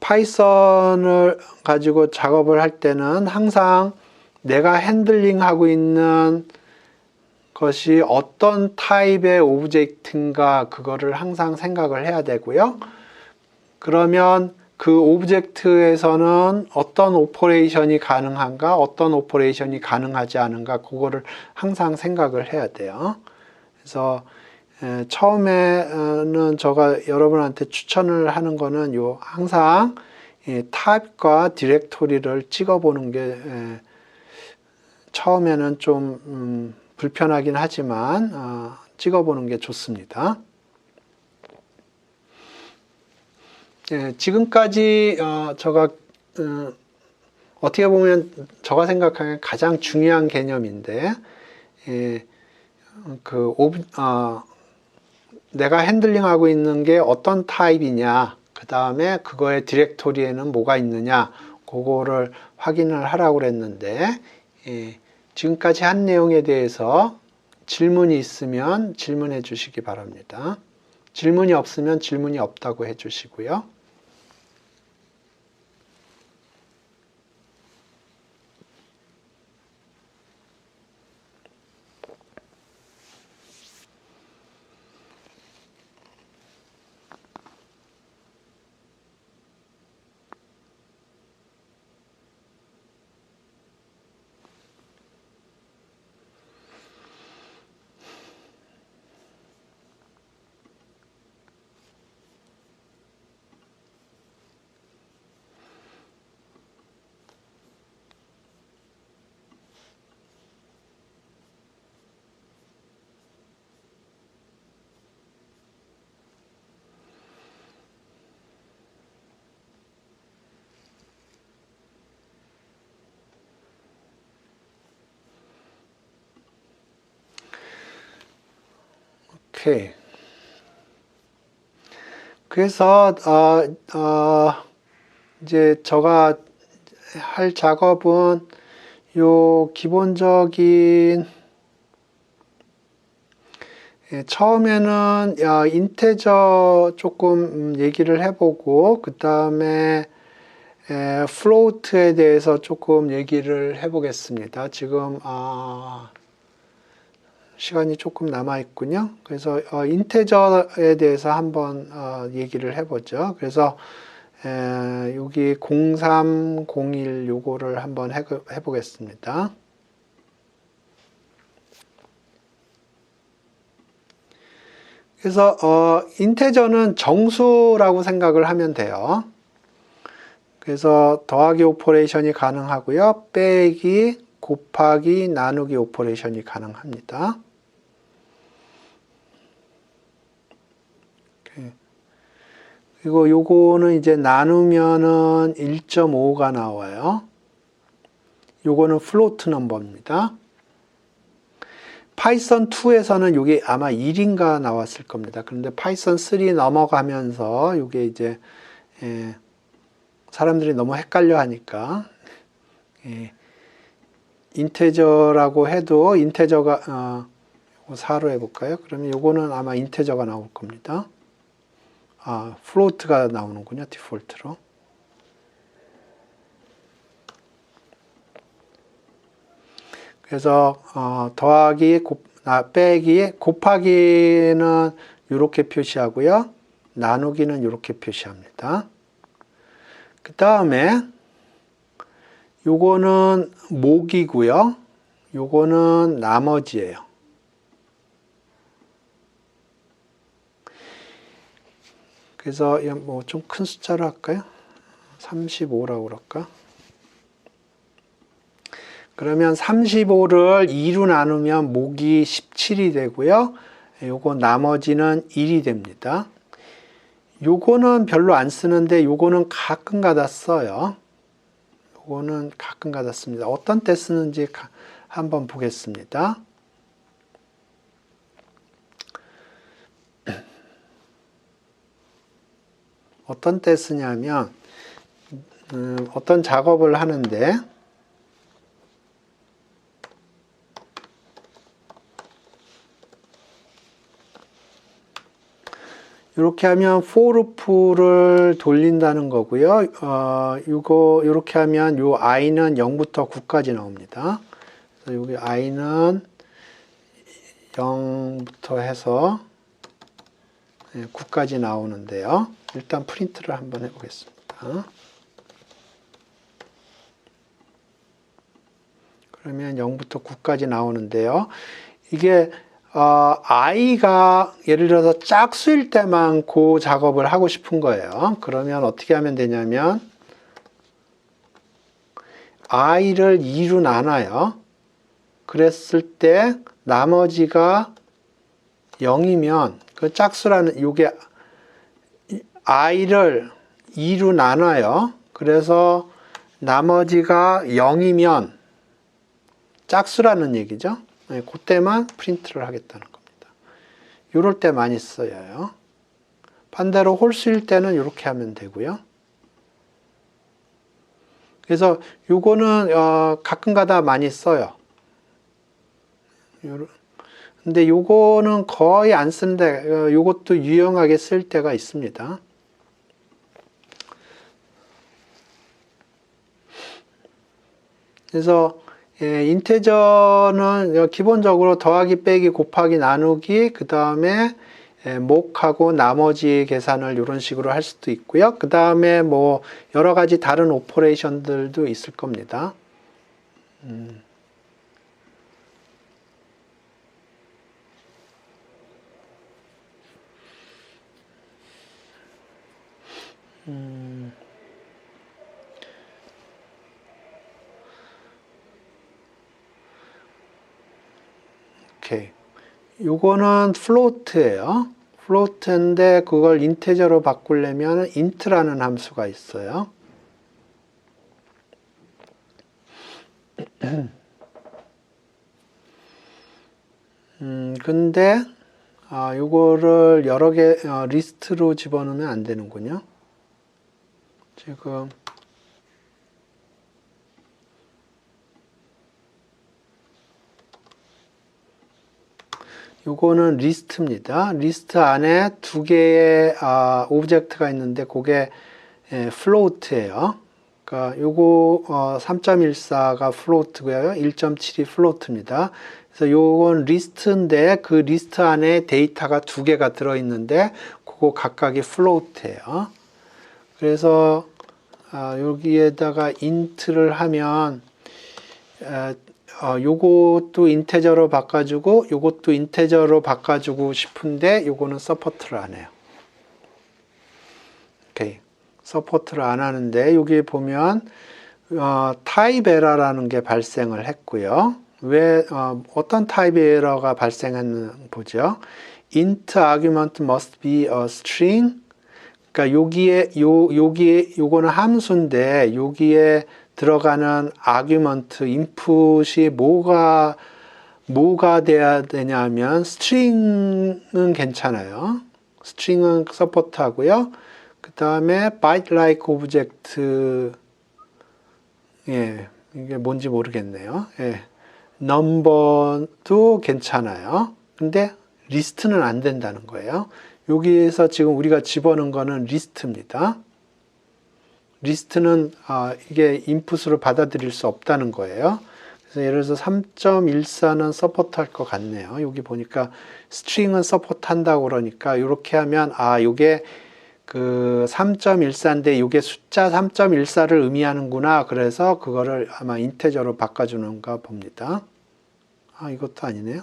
파이썬을 가지고 작업을 할 때는 항상 내가 핸들링하고 있는 것이 어떤 타입의 오브젝트인가 그거를 항상 생각을 해야 되고요. 그러면 그 오브젝트에서는 어떤 오퍼레이션이 가능한가, 어떤 오퍼레이션이 가능하지 않은가 그거를 항상 생각을 해야 돼요. 그래서 처음에는 제가 여러분한테 추천을 하는 거는 요 항상 타입과 디렉토리를 찍어보는 게 처음에는 좀 불편하긴 하지만 찍어보는 게 좋습니다. 지금까지 제가 어떻게 보면 제가 생각하기에 가장 중요한 개념인데 내가 핸들링하고 있는 게 어떤 타입이냐, 그 다음에 그거의 디렉토리에는 뭐가 있느냐, 그거를 확인을 하라고 그랬는데 지금까지 한 내용에 대해서 질문이 있으면 질문해 주시기 바랍니다. 질문이 없으면 질문이 없다고 해 주시고요. 오케이. 그래서 이제 제가 할 작업은 요 기본적인 처음에는 인테저 조금 얘기를 해보고 그 다음에 플로트에 대해서 조금 얘기를 해보겠습니다. 지금 시간이 조금 남아 있군요. 그래서 인테저에 대해서 한번 얘기를 해보죠. 그래서 여기 0301 요거를 한번 해보겠습니다. 그래서 인테저는 정수라고 생각을 하면 돼요. 그래서 더하기 오퍼레이션이 가능하고요. 빼기, 곱하기, 나누기 오퍼레이션이 가능합니다. 그리고 요거는 이제 나누면은 1.5가 나와요. 요거는 플로트 넘버입니다. 파이썬 2에서는 이게 아마 1인가 나왔을 겁니다. 그런데 파이썬 3 넘어가면서 이게 이제 사람들이 너무 헷갈려 하니까 인테저라고 해도 인테저가 4로 해볼까요? 그러면 요거는 아마 인테저가 나올 겁니다. 플로트가 나오는군요. 디폴트로. 그래서 더하기, 빼기, 곱하기는 이렇게 표시하고요. 나누기는 이렇게 표시합니다. 그 다음에 요거는 목이고요. 요거는 나머지예요. 그래서 뭐 좀 큰 숫자로 할까요? 35라고 그럴까? 그러면 35를 2로 나누면 목이 17이 되고요. 요거 나머지는 1이 됩니다. 요거는 별로 안 쓰는데 요거는 가끔 가다 써요. 요거는 가끔 가다 씁니다. 어떤 때 쓰는지 한번 보겠습니다. 어떤 때 쓰냐면 어떤 작업을 하는데 이렇게 하면 for loop를 돌린다는 거고요. 이거 이렇게 하면 요 i는 0부터 9까지 나옵니다. 그래서 여기 i는 0부터 해서 9까지 나오는데요. 일단 프린트를 한번 해보겠습니다. 그러면 0부터 9까지 나오는데요. 이게 i가 예를 들어서 짝수일 때만 그 작업을 하고 싶은 거예요. 그러면 어떻게 하면 되냐면 i를 2로 나눠요. 그랬을 때 나머지가 0이면 그 짝수라는 요게 i를 2로 나눠요. 그래서 나머지가 0이면 짝수라는 얘기죠. 그때만 프린트를 하겠다는 겁니다. 이럴 때 많이 써요. 반대로 홀수일 때는 이렇게 하면 되고요. 그래서 요거는 가끔 가다 많이 써요. 근데 요거는 거의 안 쓰는데 요것도 유용하게 쓸 때가 있습니다. 그래서 인테저는 기본적으로 더하기, 빼기, 곱하기, 나누기, 그 다음에 목하고 나머지 계산을 이런 식으로 할 수도 있고요. 그 다음에 뭐 여러 가지 다른 오퍼레이션들도 있을 겁니다. 오케이. 요거는 플로트예요. 플로트인데 그걸 인테저로 바꾸려면 int라는 함수가 있어요. 근데 요거를 여러 개 리스트로 집어넣으면 안 되는군요. 지금 요거는 리스트입니다. 리스트 안에 두 개의 오브젝트가 있는데 그게 플로트예요. 그러니까 요거 3.14가 플로트고요. 1.7이 플로트입니다. 그래서 요건 리스트인데 그 리스트 안에 데이터가 두 개가 들어 있는데 그거 각각이 플로트예요. 그래서 여기에다가 int를 하면 요것도 인테저로 바꿔주고 요것도 인테저로 바꿔주고 싶은데 요거는 서포트를 안 해요. 오케이. 서포트를 안 하는데 여기 보면 타입 에러라는 게 발생을 했고요. 왜 어떤 타입의 에러가 발생했는지 보죠. int argument must be a string. 그러니까 요거는 함수인데 여기에 들어가는 아규먼트 인풋이 뭐가 돼야 되냐면 스트링은 괜찮아요. 스트링은 서포트하고요. 그 다음에 byte like object, 예, 이게 뭔지 모르겠네요. 예, number도 괜찮아요. 근데 리스트는 안 된다는 거예요. 여기에서 지금 우리가 집어넣은 거는 리스트입니다. 리스트는 이게 인풋으로 받아들일 수 없다는 거예요. 그래서 예를 들어서 3.14는 서포트할 것 같네요. 여기 보니까 스트링은 서포트한다고 그러니까 이렇게 하면 이게 그 3.14인데 이게 숫자 3.14를 의미하는구나. 그래서 그거를 아마 인테저로 바꿔주는가 봅니다. 이것도 아니네요.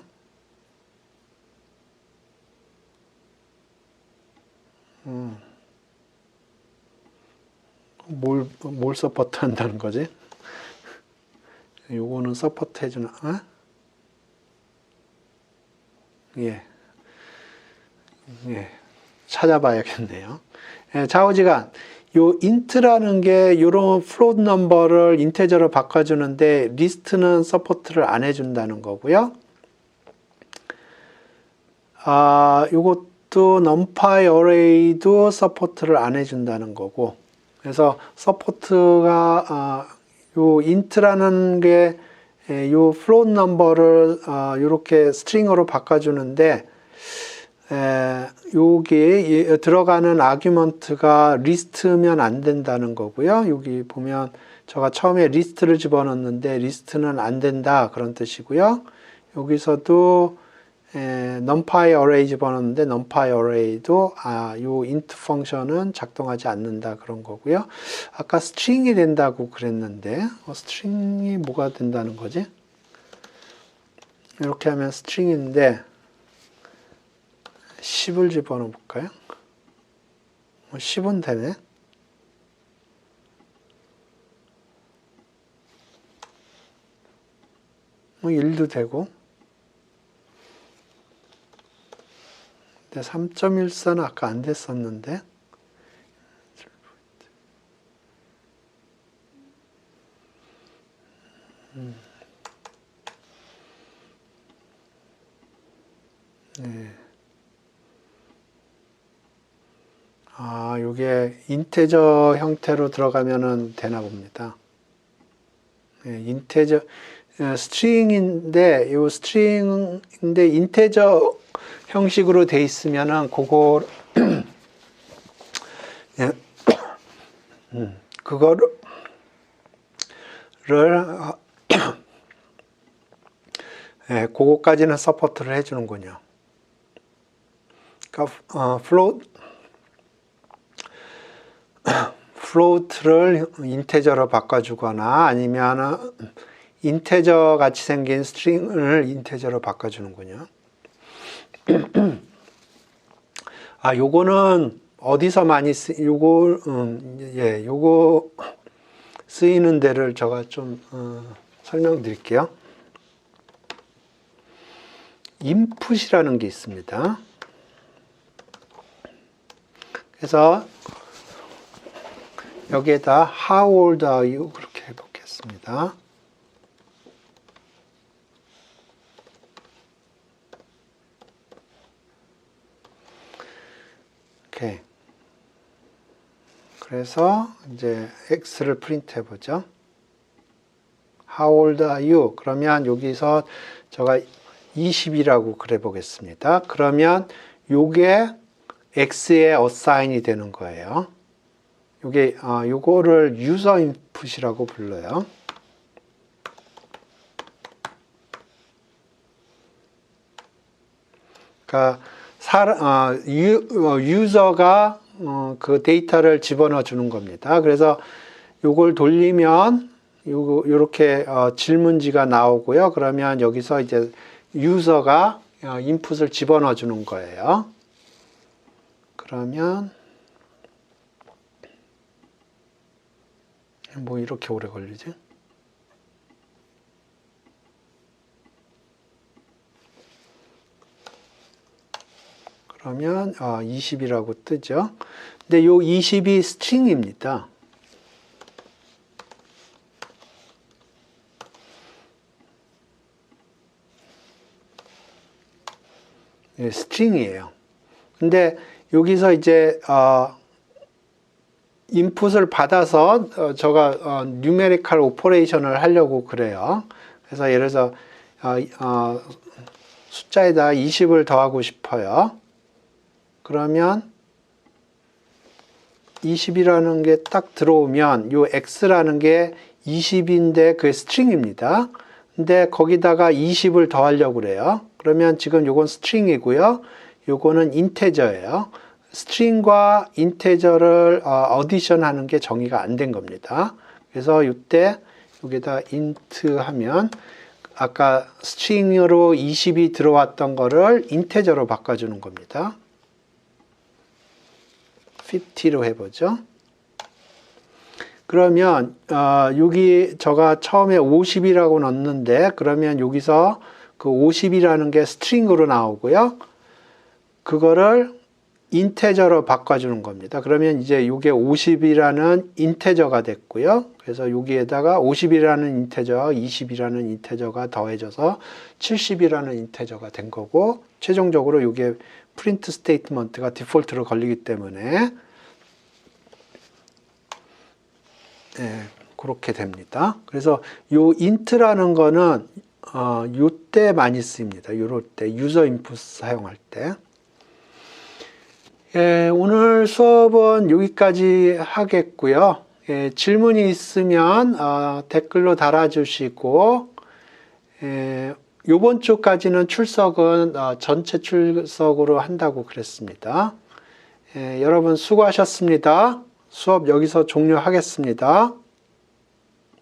뭘 서포트 한다는 거지? 요거는 서포트 해주나? 예. 찾아봐야겠네요. 예, 좌우지간. 요 int라는 게 요런 float number를 인테저로 바꿔주는데 리스트는 서포트를 안 해준다는 거고요. 요것도 numpy array도 서포트를 안 해준다는 거고. 그래서 서포트가 요 int라는 게 요 float number를 이렇게 스트링으로 바꿔주는데 여기 들어가는 아규먼트가 리스트면 안 된다는 거고요. 여기 보면 제가 처음에 리스트를 집어넣었는데 리스트는 안 된다 그런 뜻이고요. 여기서도 numpy array 집어넣었는데 numpy array도 요 int 펑션은 작동하지 않는다 그런 거고요. 아까 string이 된다고 그랬는데 string이 뭐가 된다는 거지? 이렇게 하면 string인데 10을 집어넣어 볼까요? 10은 되네. 뭐 1도 되고. 근데 3.14는 아까 안 됐었는데. 네. 요게 인테저 형태로 들어가면은 되나 봅니다. 네, 인테저, 스트링인데, 요 스트링인데 인테저 형식으로 돼 있으면은 그거를 그거까지는 서포트를 해주는군요. 그러니까 float를 인테저로 바꿔주거나 아니면 인테저 같이 생긴 스트링을 인테저로 바꿔주는군요. 요거는 어디서 많이 요거 쓰이는 데를 제가 좀 설명드릴게요. input이라는 게 있습니다. 그래서 여기에다 how old are you 그렇게 해보겠습니다. 오케이. 그래서 이제 x를 프린트 해보죠. How old are you? 그러면 여기서 제가 20이라고 그래 보겠습니다. 그러면 요게 x에 assign이 되는 거예요. 요거를 user input이라고 불러요. 그러니까 유저가 그 데이터를 집어넣어 주는 겁니다. 그래서 요걸 돌리면 요렇게 질문지가 나오고요. 그러면 여기서 이제 유저가 인풋을 집어넣어 주는 거예요. 그러면 뭐 이렇게 오래 걸리지? 그러면 20이라고 뜨죠. 근데 요 20이 스트링입니다. 예, 스트링이에요. 근데 여기서 이제 인풋을 받아서 제가 뉴메리컬 오퍼레이션을 하려고 그래요. 그래서 예를 들어서 숫자에다 20을 더하고 싶어요. 그러면 20이라는 게 딱 들어오면 요 x라는 게 20인데 그게 스트링입니다. 근데 거기다가 20을 더하려고 그래요. 그러면 지금 요건 스트링이고요. 요거는 인테저예요. 스트링과 인테저를 어디션 하는 게 정의가 안 된 겁니다. 그래서 이때 여기다 int 하면 아까 스트링으로 20이 들어왔던 거를 인테저로 바꿔주는 겁니다. 50로 해보죠. 그러면 여기 제가 처음에 50이라고 넣었는데 그러면 여기서 그 50이라는 게 스트링으로 나오고요. 그거를 인테저로 바꿔주는 겁니다. 그러면 이제 이게 50이라는 인테저가 됐고요. 그래서 여기에다가 50이라는 인테저와 20이라는 인테저가 더해져서 70이라는 인테저가 된 거고 최종적으로 이게 프린트 스테이트먼트가 디폴트로 걸리기 때문에 그렇게 됩니다. 그래서 요 int라는 거는 요때 많이 쓰입니다. 요럴 때 유저 인풋 사용할 때. 오늘 수업은 여기까지 하겠고요. 질문이 있으면 댓글로 달아주시고 요번 주까지는 출석은 전체 출석으로 한다고 그랬습니다. 여러분 수고하셨습니다. 수업 여기서 종료하겠습니다.